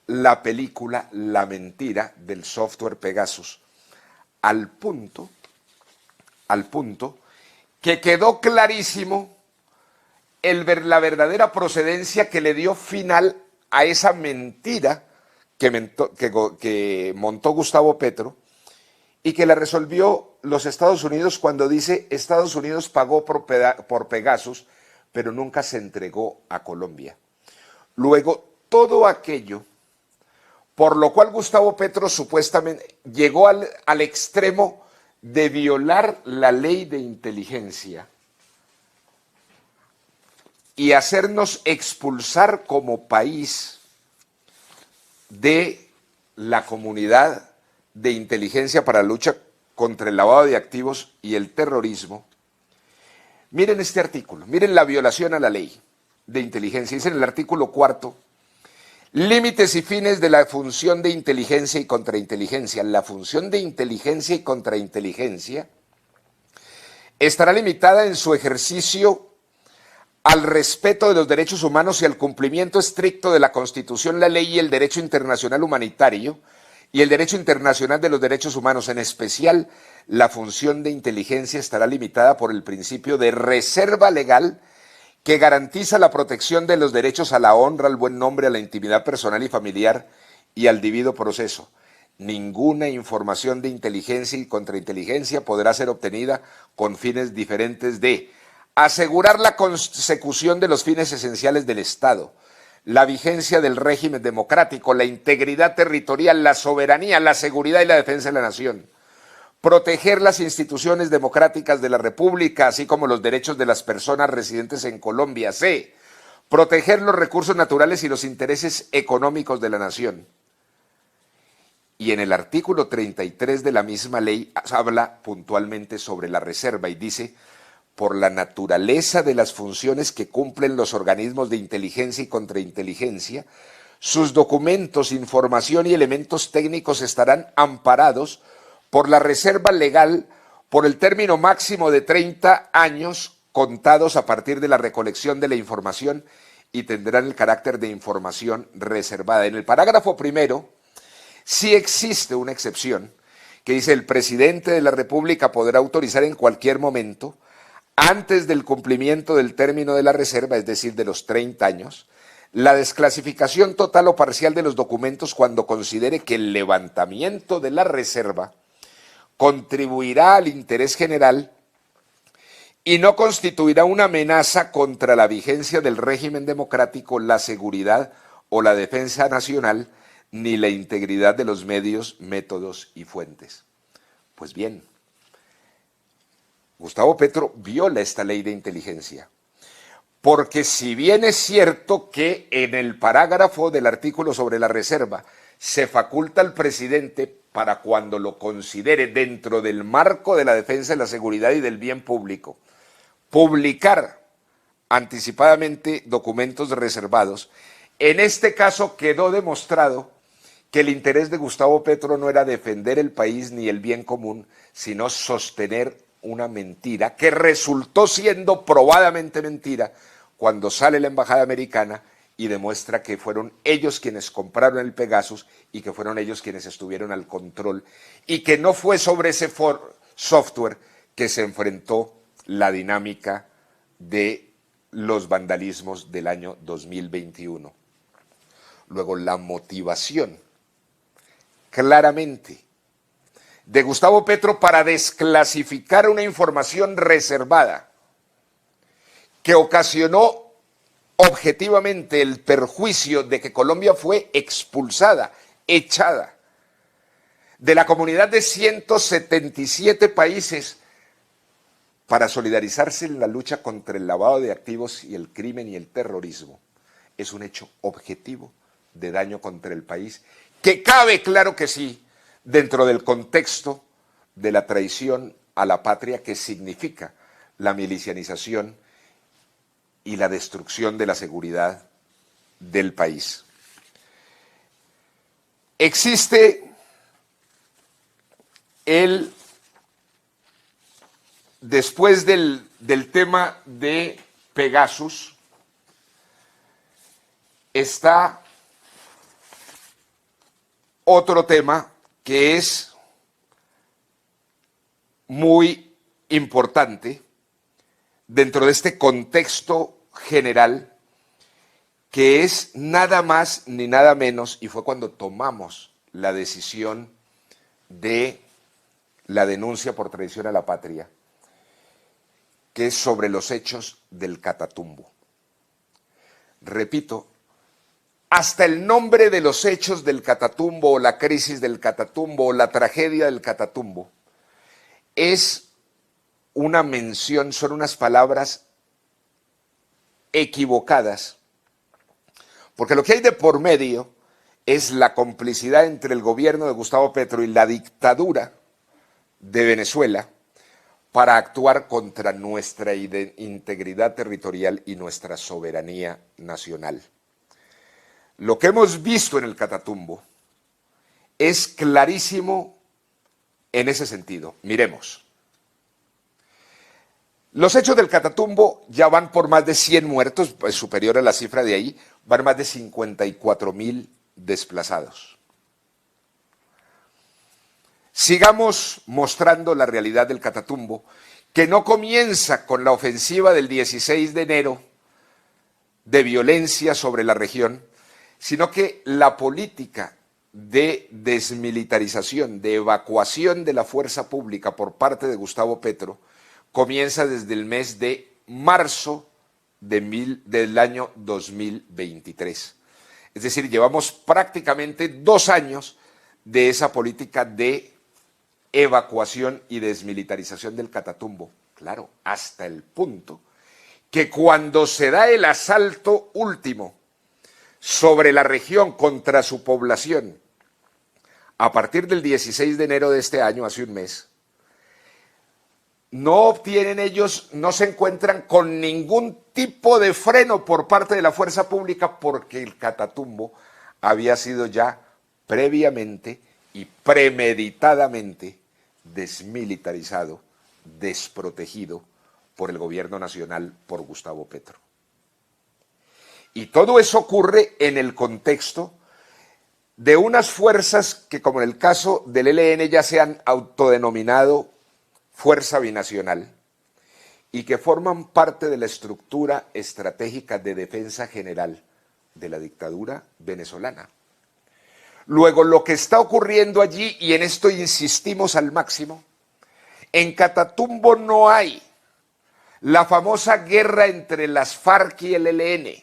la película La mentira del software Pegasus, al punto que quedó clarísimo la verdadera procedencia que le dio final a esa mentira que montó Gustavo Petro y que la resolvió los Estados Unidos cuando dice Estados Unidos pagó por Pegasus, pero nunca se entregó a Colombia. Luego, todo aquello por lo cual Gustavo Petro supuestamente llegó al extremo de violar la ley de inteligencia y hacernos expulsar como país de la comunidad de inteligencia para la lucha contra el lavado de activos y el terrorismo. Miren este artículo, miren la violación a la ley de inteligencia. Dice en el artículo 4, límites y fines de la función de inteligencia y contrainteligencia. La función de inteligencia y contrainteligencia estará limitada en su ejercicio al respeto de los derechos humanos y al cumplimiento estricto de la Constitución, la ley y el derecho internacional humanitario y el derecho internacional de los derechos humanos. En especial, la función de inteligencia estará limitada por el principio de reserva legal que garantiza la protección de los derechos a la honra, al buen nombre, a la intimidad personal y familiar y al debido proceso. Ninguna información de inteligencia y contrainteligencia podrá ser obtenida con fines diferentes de asegurar la consecución de los fines esenciales del Estado, la vigencia del régimen democrático, la integridad territorial, la soberanía, la seguridad y la defensa de la nación, proteger las instituciones democráticas de la República, así como los derechos de las personas residentes en Colombia. C. Proteger los recursos naturales y los intereses económicos de la nación. Y en el artículo 33 de la misma ley habla puntualmente sobre la reserva y dice, por la naturaleza de las funciones que cumplen los organismos de inteligencia y contrainteligencia, sus documentos, información y elementos técnicos estarán amparados por la reserva legal por el término máximo de 30 años contados a partir de la recolección de la información y tendrán el carácter de información reservada. En el parágrafo primero sí existe una excepción que dice el presidente de la República podrá autorizar en cualquier momento, antes del cumplimiento del término de la reserva, es decir, de los 30 años, la desclasificación total o parcial de los documentos cuando considere que el levantamiento de la reserva contribuirá al interés general y no constituirá una amenaza contra la vigencia del régimen democrático, la seguridad o la defensa nacional, ni la integridad de los medios, métodos y fuentes. Pues bien, Gustavo Petro viola esta ley de inteligencia, porque si bien es cierto que en el parágrafo del artículo sobre la reserva se faculta al presidente para cuando lo considere dentro del marco de la defensa de la seguridad y del bien público, publicar anticipadamente documentos reservados, en este caso quedó demostrado que el interés de Gustavo Petro no era defender el país ni el bien común, sino sostener una mentira que resultó siendo probadamente mentira cuando sale la embajada americana y demuestra que fueron ellos quienes compraron el Pegasus y que fueron ellos quienes estuvieron al control y que no fue sobre ese software que se enfrentó la dinámica de los vandalismos del año 2021. Luego, la motivación, claramente, de Gustavo Petro para desclasificar una información reservada que ocasionó objetivamente el perjuicio de que Colombia fue expulsada, echada de la comunidad de 177 países para solidarizarse en la lucha contra el lavado de activos y el crimen y el terrorismo. Es un hecho objetivo de daño contra el país que cabe, claro que sí, dentro del contexto de la traición a la patria que significa la milicianización y la destrucción de la seguridad del país. Existe después del tema de Pegasus, está otro tema que es muy importante dentro de este contexto general, que es nada más ni nada menos, y fue cuando tomamos la decisión de la denuncia por traición a la patria, que es sobre los hechos del Catatumbo. Repito, hasta el nombre de los hechos del Catatumbo, o la crisis del Catatumbo, o la tragedia del Catatumbo, es una mención, son unas palabras equivocadas, porque lo que hay de por medio es la complicidad entre el gobierno de Gustavo Petro y la dictadura de Venezuela para actuar contra nuestra integridad territorial y nuestra soberanía nacional. Lo que hemos visto en el Catatumbo es clarísimo en ese sentido. Miremos. Los hechos del Catatumbo ya van por más de 100 muertos, pues superior a la cifra de ahí, van más de 54.000 desplazados. Sigamos mostrando la realidad del Catatumbo, que no comienza con la ofensiva del 16 de enero de violencia sobre la región, sino que la política de desmilitarización, de evacuación de la fuerza pública por parte de Gustavo Petro, comienza desde el mes de marzo del año 2023. Es decir, llevamos prácticamente 2 años de esa política de evacuación y desmilitarización del Catatumbo. Claro, hasta el punto que cuando se da el asalto último sobre la región contra su población, a partir del 16 de enero de este año, hace un mes, no obtienen ellos, no se encuentran con ningún tipo de freno por parte de la fuerza pública, porque el Catatumbo había sido ya previamente y premeditadamente desmilitarizado, desprotegido por el gobierno nacional, por Gustavo Petro. Y todo eso ocurre en el contexto de unas fuerzas que, como en el caso del ELN, ya se han autodenominado Fuerza Binacional y que forman parte de la estructura estratégica de defensa general de la dictadura venezolana. Luego, lo que está ocurriendo allí, y en esto insistimos al máximo, en Catatumbo no hay la famosa guerra entre las FARC y el ELN.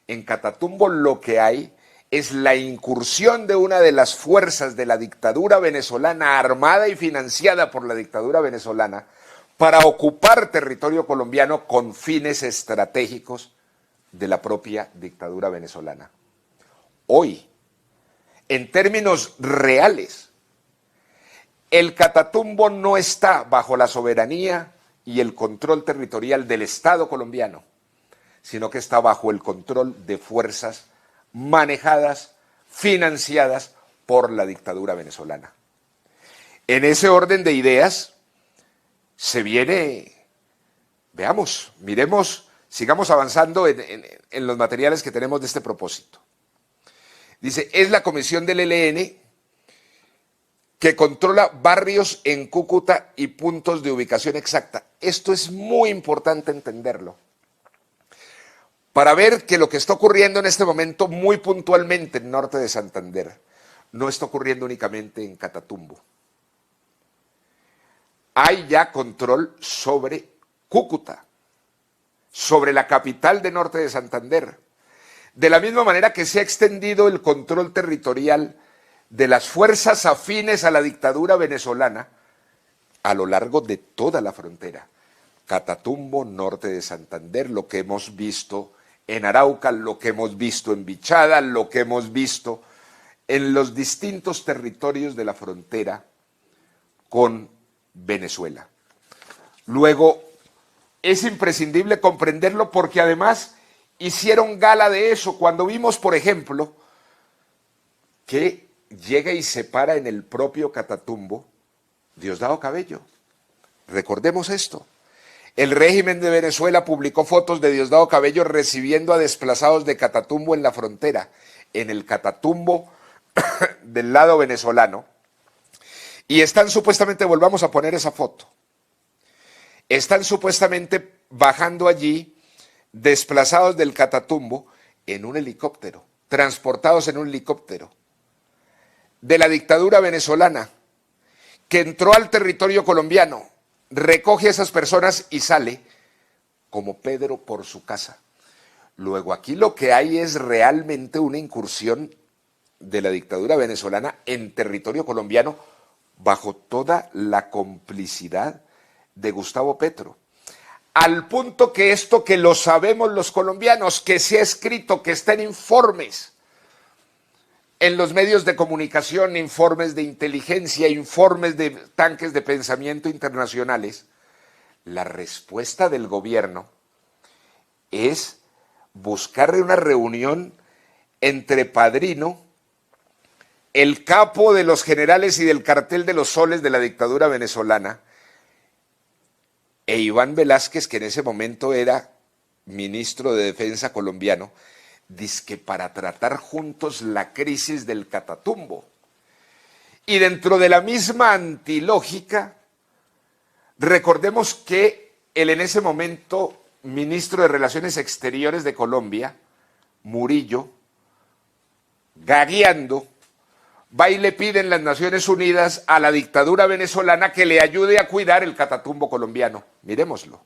En Catatumbo lo que hay es la incursión de una de las fuerzas de la dictadura venezolana, armada y financiada por la dictadura venezolana, para ocupar territorio colombiano con fines estratégicos de la propia dictadura venezolana. Hoy, en términos reales, el Catatumbo no está bajo la soberanía y el control territorial del Estado colombiano, sino que está bajo el control de fuerzas manejadas, financiadas por la dictadura venezolana. En ese orden de ideas se viene, veamos, miremos Sigamos avanzando en los materiales que tenemos de este propósito. Dice, es la comisión del ELN que controla barrios en Cúcuta y puntos de ubicación exacta. Esto es muy importante entenderlo, para ver que lo que está ocurriendo en este momento muy puntualmente en norte de Santander no está ocurriendo únicamente en Catatumbo. Hay ya control sobre Cúcuta, sobre la capital de norte de Santander, de la misma manera que se ha extendido el control territorial de las fuerzas afines a la dictadura venezolana a lo largo de toda la frontera. Catatumbo, norte de Santander, lo que hemos visto en Arauca, lo que hemos visto en Vichada, lo que hemos visto en los distintos territorios de la frontera con Venezuela. Luego, es imprescindible comprenderlo porque además hicieron gala de eso cuando vimos, por ejemplo, que llega y se para en el propio Catatumbo Diosdado Cabello. Recordemos esto. El régimen de Venezuela publicó fotos de Diosdado Cabello recibiendo a desplazados de Catatumbo en la frontera, en el Catatumbo del lado venezolano, y están supuestamente, volvamos a poner esa foto, están supuestamente bajando allí desplazados del Catatumbo en un helicóptero, transportados en un helicóptero de la dictadura venezolana, que entró al territorio colombiano, recoge a esas personas y sale como Pedro por su casa. Luego aquí lo que hay es realmente una incursión de la dictadura venezolana en territorio colombiano bajo toda la complicidad de Gustavo Petro. Al punto que esto que lo sabemos los colombianos, que se ha escrito, que está en informes, en los medios de comunicación, informes de inteligencia, informes de tanques de pensamiento internacionales, la respuesta del gobierno es buscar una reunión entre Padrino, el capo de los generales y del cartel de los soles de la dictadura venezolana, e Iván Velázquez, que en ese momento era ministro de Defensa colombiano, dizque para tratar juntos la crisis del Catatumbo. Y dentro de la misma antilógica, recordemos que el en ese momento ministro de Relaciones Exteriores de Colombia, Murillo, gagueando, va y le pide en las Naciones Unidas a la dictadura venezolana que le ayude a cuidar el Catatumbo colombiano. Miremoslo.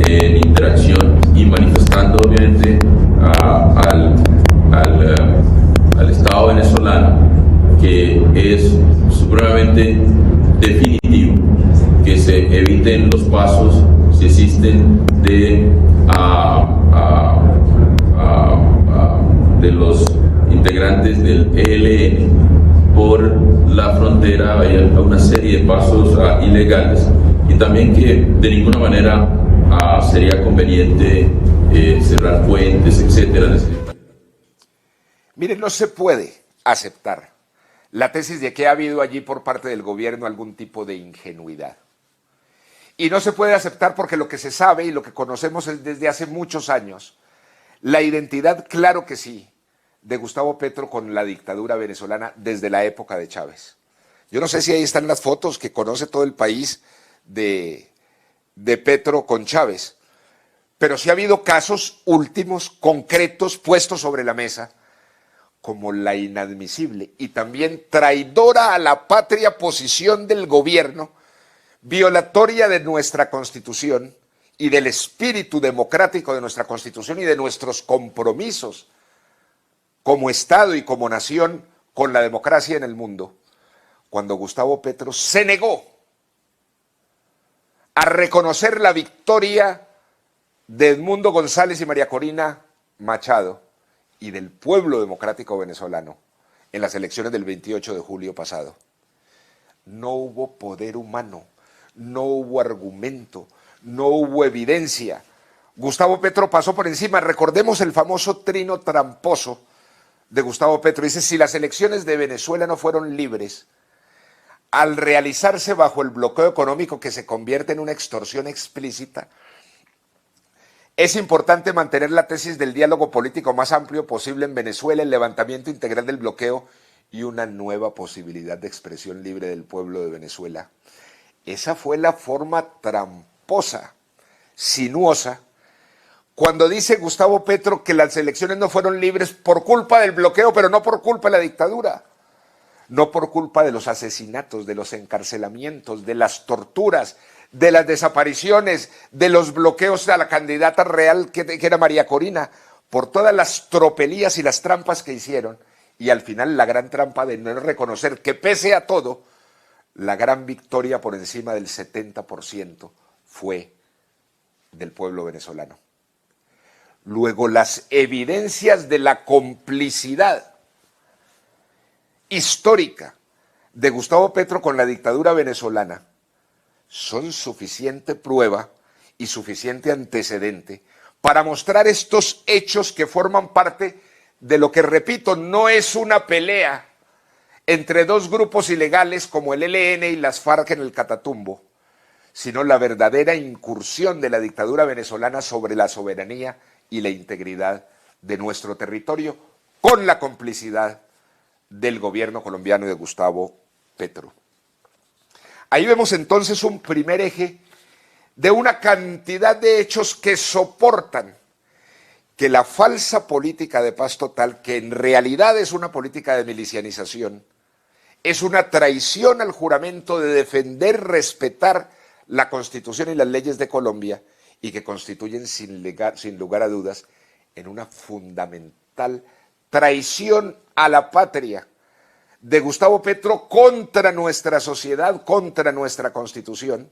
En interacción y manifestando obviamente al Estado venezolano que es supremamente definitivo que se eviten los pasos, si existen, de los integrantes del ELN por la frontera. Hay una serie de pasos ilegales, y también que de ninguna manera sería conveniente cerrar puentes, etcétera. Miren, no se puede aceptar la tesis de que ha habido allí por parte del gobierno algún tipo de ingenuidad. Y no se puede aceptar porque lo que se sabe y lo que conocemos es desde hace muchos años la identidad, claro que sí, de Gustavo Petro con la dictadura venezolana desde la época de Chávez. Yo no sé si ahí están las fotos que conoce todo el país de Petro con Chávez, pero sí ha habido casos últimos, concretos, puestos sobre la mesa, como la inadmisible y también traidora a la patria posición del gobierno, violatoria de nuestra Constitución y del espíritu democrático de nuestra Constitución y de nuestros compromisos como Estado y como nación con la democracia en el mundo, cuando Gustavo Petro se negó a reconocer la victoria de Edmundo González y María Corina Machado y del pueblo democrático venezolano en las elecciones del 28 de julio pasado. No hubo poder humano, no hubo argumento, no hubo evidencia. Gustavo Petro pasó por encima. Recordemos el famoso trino tramposo de Gustavo Petro. Dice, si las elecciones de Venezuela no fueron libres, al realizarse bajo el bloqueo económico que se convierte en una extorsión explícita, Es importante mantener la tesis del diálogo político más amplio posible en Venezuela, el levantamiento integral del bloqueo y una nueva posibilidad de expresión libre del pueblo de Venezuela. Esa fue la forma tramposa, sinuosa, cuando dice Gustavo Petro que las elecciones no fueron libres por culpa del bloqueo, pero no por culpa de la dictadura, no por culpa de los asesinatos, de los encarcelamientos, de las torturas, de las desapariciones, de los bloqueos a la candidata real que era María Corina, por todas las tropelías y las trampas que hicieron, y al final la gran trampa de no reconocer que pese a todo, la gran victoria por encima del 70% fue del pueblo venezolano. Luego, las evidencias de la complicidad histórica de Gustavo Petro con la dictadura venezolana son suficiente prueba y suficiente antecedente para mostrar estos hechos que forman parte de lo que, repito, no es una pelea entre dos grupos ilegales como el ELN y las FARC en el Catatumbo, sino la verdadera incursión de la dictadura venezolana sobre la soberanía y la integridad de nuestro territorio, con la complicidad del gobierno colombiano y de Gustavo Petro. Ahí vemos entonces un primer eje de una cantidad de hechos que soportan que la falsa política de paz total, que en realidad es una política de milicianización, es una traición al juramento de defender, respetar la Constitución y las leyes de Colombia, y que constituyen sin lugar a dudas en una fundamental traición a la patria de Gustavo Petro contra nuestra sociedad, contra nuestra Constitución,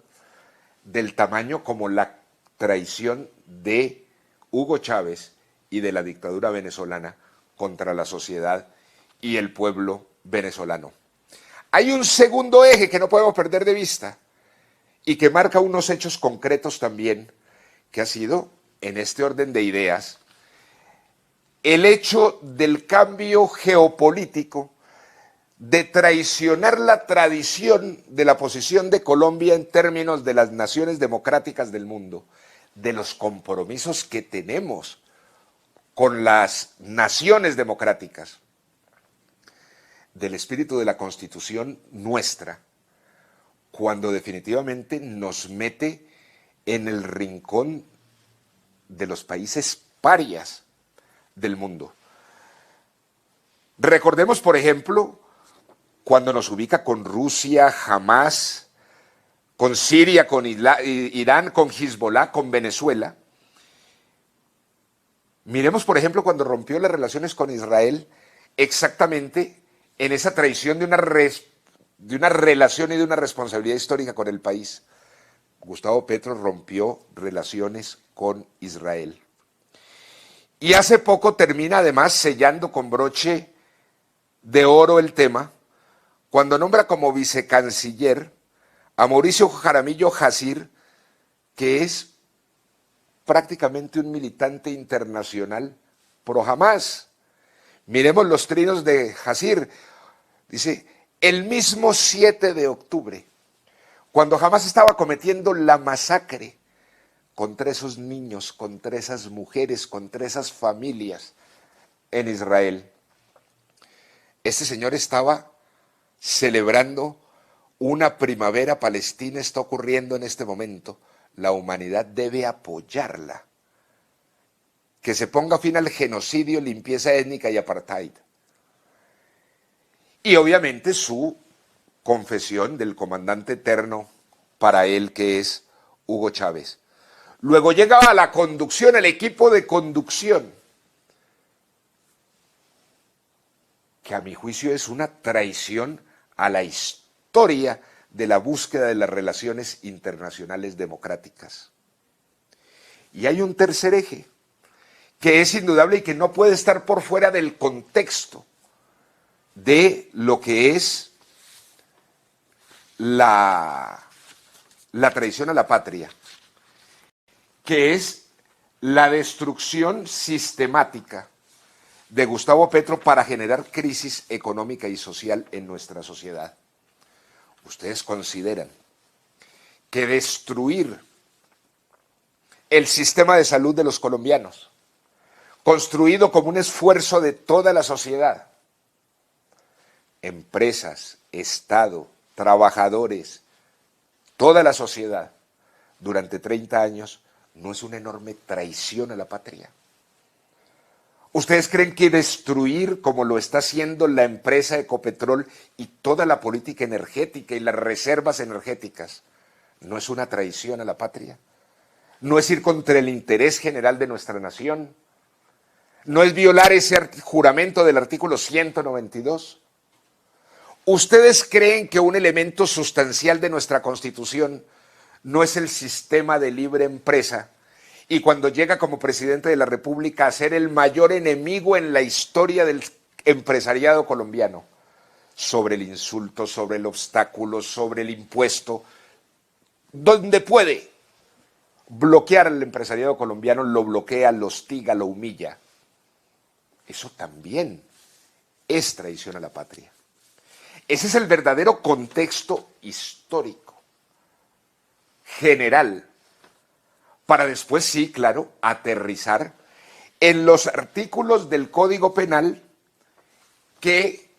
del tamaño como la traición de Hugo Chávez y de la dictadura venezolana contra la sociedad y el pueblo venezolano. Hay un segundo eje que no podemos perder de vista y que marca unos hechos concretos también, que ha sido, en este orden de ideas, el hecho del cambio geopolítico, de traicionar la tradición de la posición de Colombia en términos de las naciones democráticas del mundo, de los compromisos que tenemos con las naciones democráticas, del espíritu de la Constitución nuestra, cuando definitivamente nos mete en el rincón de los países parias del mundo. Recordemos, por ejemplo, cuando nos ubica con Rusia, Hamas, con Siria, con Irán, con Hezbollah, con Venezuela. Miremos, por ejemplo, cuando rompió las relaciones con Israel, exactamente en esa traición de una relación y de una responsabilidad histórica con el país. Gustavo Petro rompió relaciones con Israel. Y hace poco termina además sellando con broche de oro el tema, cuando nombra como vicecanciller a Mauricio Jaramillo Jazir, que es prácticamente un militante internacional pro Hamas. Miremos los trinos de Jazir. Dice, el mismo 7 de octubre, cuando Hamas estaba cometiendo la masacre contra esos niños, contra esas mujeres, contra esas familias en Israel, este señor estaba celebrando una primavera palestina, está ocurriendo en este momento, la humanidad debe apoyarla, que se ponga fin al genocidio, limpieza étnica y apartheid. Y obviamente su confesión del comandante eterno para él, que es Hugo Chávez. Luego llega a la conducción, el equipo de conducción, que a mi juicio es una traición a la historia de la búsqueda de las relaciones internacionales democráticas. Y hay un tercer eje, que es indudable y que no puede estar por fuera del contexto de lo que es la traición a la patria, que es la destrucción sistemática de Gustavo Petro para generar crisis económica y social en nuestra sociedad. ¿Ustedes consideran que destruir el sistema de salud de los colombianos, construido como un esfuerzo de toda la sociedad. Empresas, Estado, trabajadores, toda la sociedad, durante 30 años, ¿no es una enorme traición a la patria? ¿Ustedes creen que destruir, como lo está haciendo la empresa Ecopetrol y toda la política energética y las reservas energéticas, no es una traición a la patria? ¿No es ir contra el interés general de nuestra nación? ¿No es violar ese juramento del artículo 192? ¿Ustedes creen que un elemento sustancial de nuestra Constitución no es el sistema de libre empresa? Y cuando llega como presidente de la República a ser el mayor enemigo en la historia del empresariado colombiano, sobre el insulto, sobre el obstáculo, sobre el impuesto, donde puede bloquear al empresariado colombiano, lo bloquea, lo hostiga, lo humilla. Eso también es traición a la patria. Ese es el verdadero contexto histórico, general, para después, sí, claro, aterrizar en los artículos del Código Penal que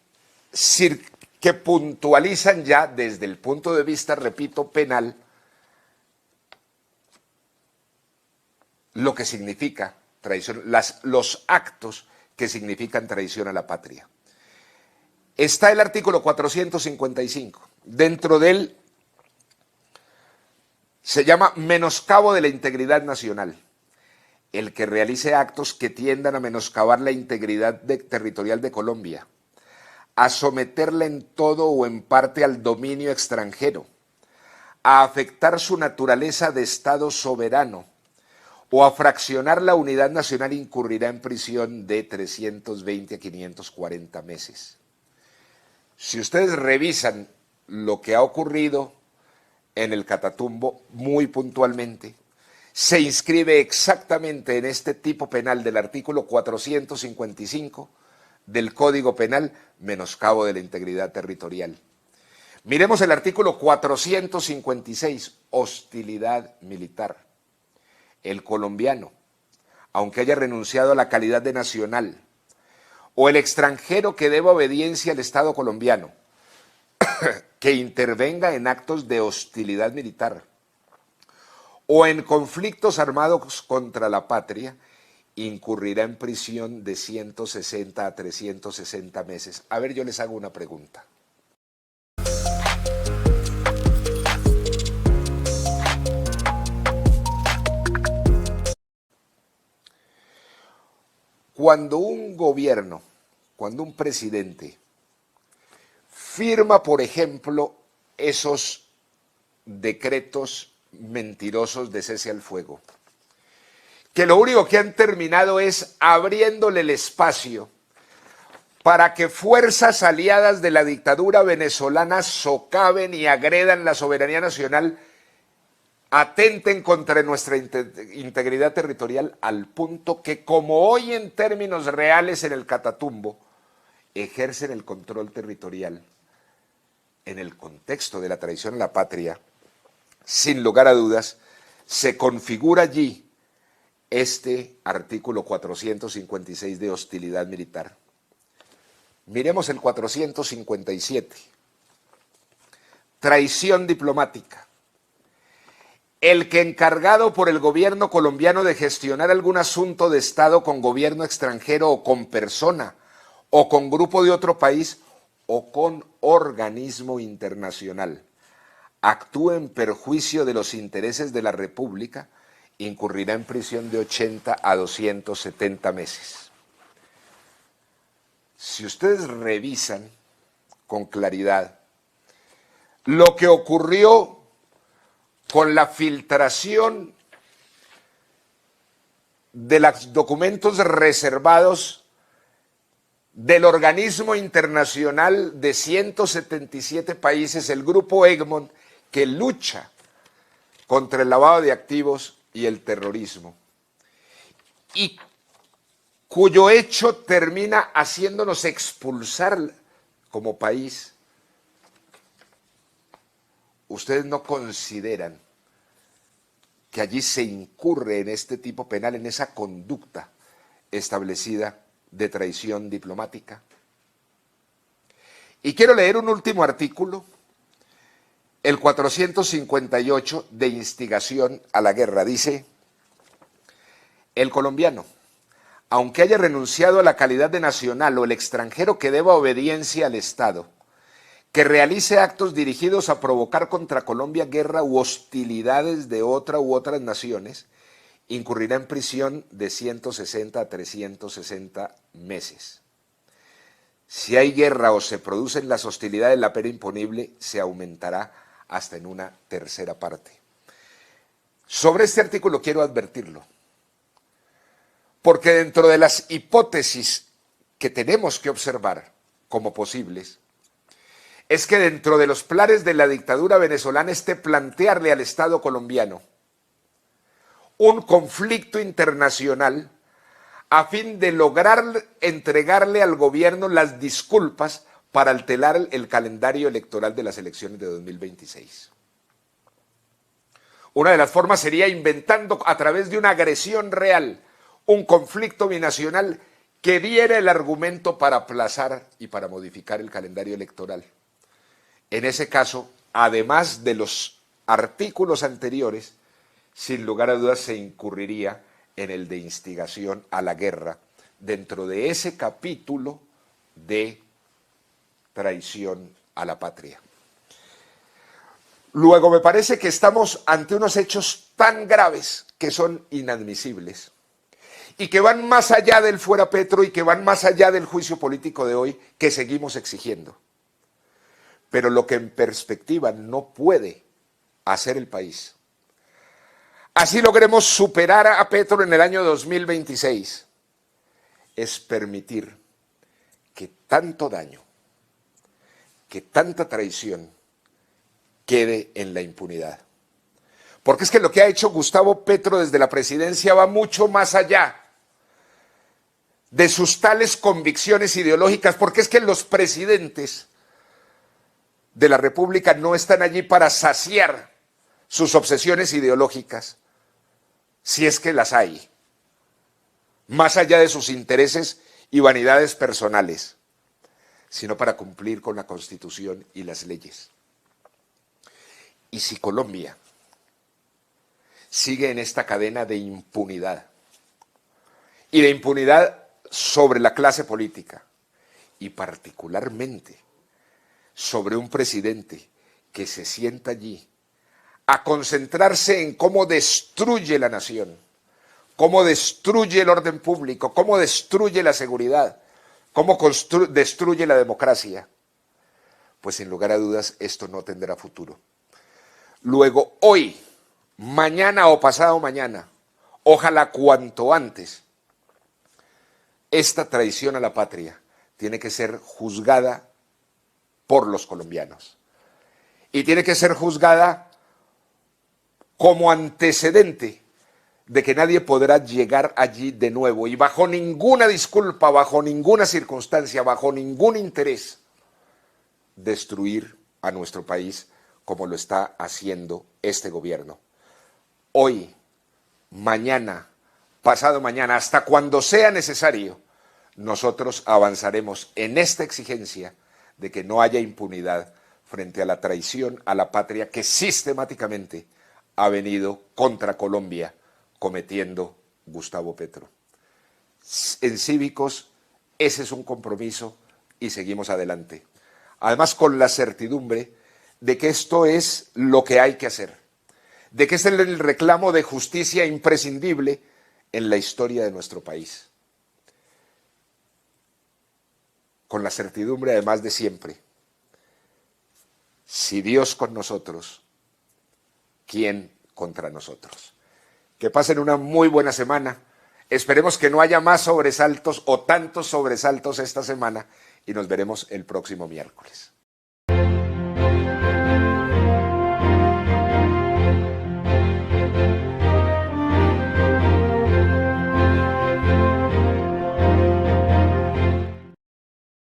puntualizan ya desde el punto de vista, repito, penal, lo que significa traición, los actos que significan traición a la patria. Está el artículo 455. Dentro de él se llama menoscabo de la integridad nacional. El que realice actos que tiendan a menoscabar la integridad territorial de Colombia, a someterla en todo o en parte al dominio extranjero, a afectar su naturaleza de Estado soberano o a fraccionar la unidad nacional, incurrirá en prisión de 320 a 540 meses. Si ustedes revisan lo que ha ocurrido en el Catatumbo muy puntualmente, se inscribe exactamente en este tipo penal del artículo 455 del Código Penal, menoscabo de la integridad territorial. Miremos el artículo 456, hostilidad militar. El colombiano, aunque haya renunciado a la calidad de nacional, o el extranjero que deba obediencia al Estado colombiano, que intervenga en actos de hostilidad militar o en conflictos armados contra la patria, incurrirá en prisión de 160 a 360 meses. A ver, yo les hago una pregunta. Cuando un gobierno, cuando un presidente firma, por ejemplo, esos decretos mentirosos de cese al fuego, que lo único que han terminado es abriéndole el espacio para que fuerzas aliadas de la dictadura venezolana socaven y agredan la soberanía nacional, atenten contra nuestra integridad territorial, al punto que, como hoy en términos reales en el Catatumbo, ejercen el control territorial. En el contexto de la traición a la patria, sin lugar a dudas, se configura allí este artículo 456 de hostilidad militar. Miremos el 457. Traición diplomática. El que, encargado por el gobierno colombiano de gestionar algún asunto de Estado con gobierno extranjero o con persona o con grupo de otro país o con organismo internacional, actúe en perjuicio de los intereses de la República, incurrirá en prisión de 80 a 270 meses. Si ustedes revisan con claridad lo que ocurrió con la filtración de los documentos reservados del organismo internacional de 177 países, el Grupo Egmont, que lucha contra el lavado de activos y el terrorismo, y cuyo hecho termina haciéndonos expulsar como país, ¿ustedes no consideran que allí se incurre en este tipo penal, en esa conducta establecida de traición diplomática. Y quiero leer un último artículo, el 458 de instigación a la guerra. Dice: el colombiano, aunque haya renunciado a la calidad de nacional, o el extranjero que deba obediencia al Estado, que realice actos dirigidos a provocar contra Colombia guerra u hostilidades de otra u otras naciones, incurrirá en prisión de 160 a 360 meses. Si hay guerra o se producen las hostilidades, la pena imponible se aumentará hasta en una tercera parte. Sobre este artículo quiero advertirlo, porque dentro de las hipótesis que tenemos que observar como posibles, es que dentro de los planes de la dictadura venezolana esté plantearle al Estado colombiano un conflicto internacional a fin de lograr entregarle al gobierno las disculpas para alterar el calendario electoral de las elecciones de 2026. Una de las formas sería inventando a través de una agresión real un conflicto binacional que diera el argumento para aplazar y para modificar el calendario electoral. En ese caso, además de los artículos anteriores, sin lugar a dudas se incurriría en el de instigación a la guerra, dentro de ese capítulo de traición a la patria. Luego, me parece que estamos ante unos hechos tan graves que son inadmisibles y que van más allá del fuera Petro y que van más allá del juicio político de hoy, que seguimos exigiendo. Pero lo que en perspectiva no puede hacer el país, así logremos superar a Petro en el año 2026, es permitir que tanto daño, que tanta traición quede en la impunidad. Porque es que lo que ha hecho Gustavo Petro desde la presidencia va mucho más allá de sus tales convicciones ideológicas, porque es que los presidentes de la República no están allí para saciar sus obsesiones ideológicas, si es que las hay, más allá de sus intereses y vanidades personales, sino para cumplir con la Constitución y las leyes. Y si Colombia sigue en esta cadena de impunidad, y de impunidad sobre la clase política, y particularmente sobre un presidente que se sienta allí a concentrarse en cómo destruye la nación, cómo destruye el orden público, cómo destruye la seguridad, cómo destruye la democracia, pues sin lugar a dudas esto no tendrá futuro. Luego, hoy, mañana o pasado mañana, ojalá cuanto antes, esta traición a la patria tiene que ser juzgada por los colombianos. Y tiene que ser juzgada como antecedente de que nadie podrá llegar allí de nuevo y bajo ninguna disculpa, bajo ninguna circunstancia, bajo ningún interés, destruir a nuestro país como lo está haciendo este gobierno. Hoy, mañana, pasado mañana, hasta cuando sea necesario, nosotros avanzaremos en esta exigencia de que no haya impunidad frente a la traición a la patria que sistemáticamente ha venido contra Colombia cometiendo Gustavo Petro. En Cívicos, ese es un compromiso y seguimos adelante. Además, con la certidumbre de que esto es lo que hay que hacer, de que es el reclamo de justicia imprescindible en la historia de nuestro país. Con la certidumbre, además de siempre, si Dios con nosotros, ¿quién contra nosotros? Que pasen una muy buena semana. Esperemos que no haya más sobresaltos o tantos sobresaltos esta semana y nos veremos el próximo miércoles.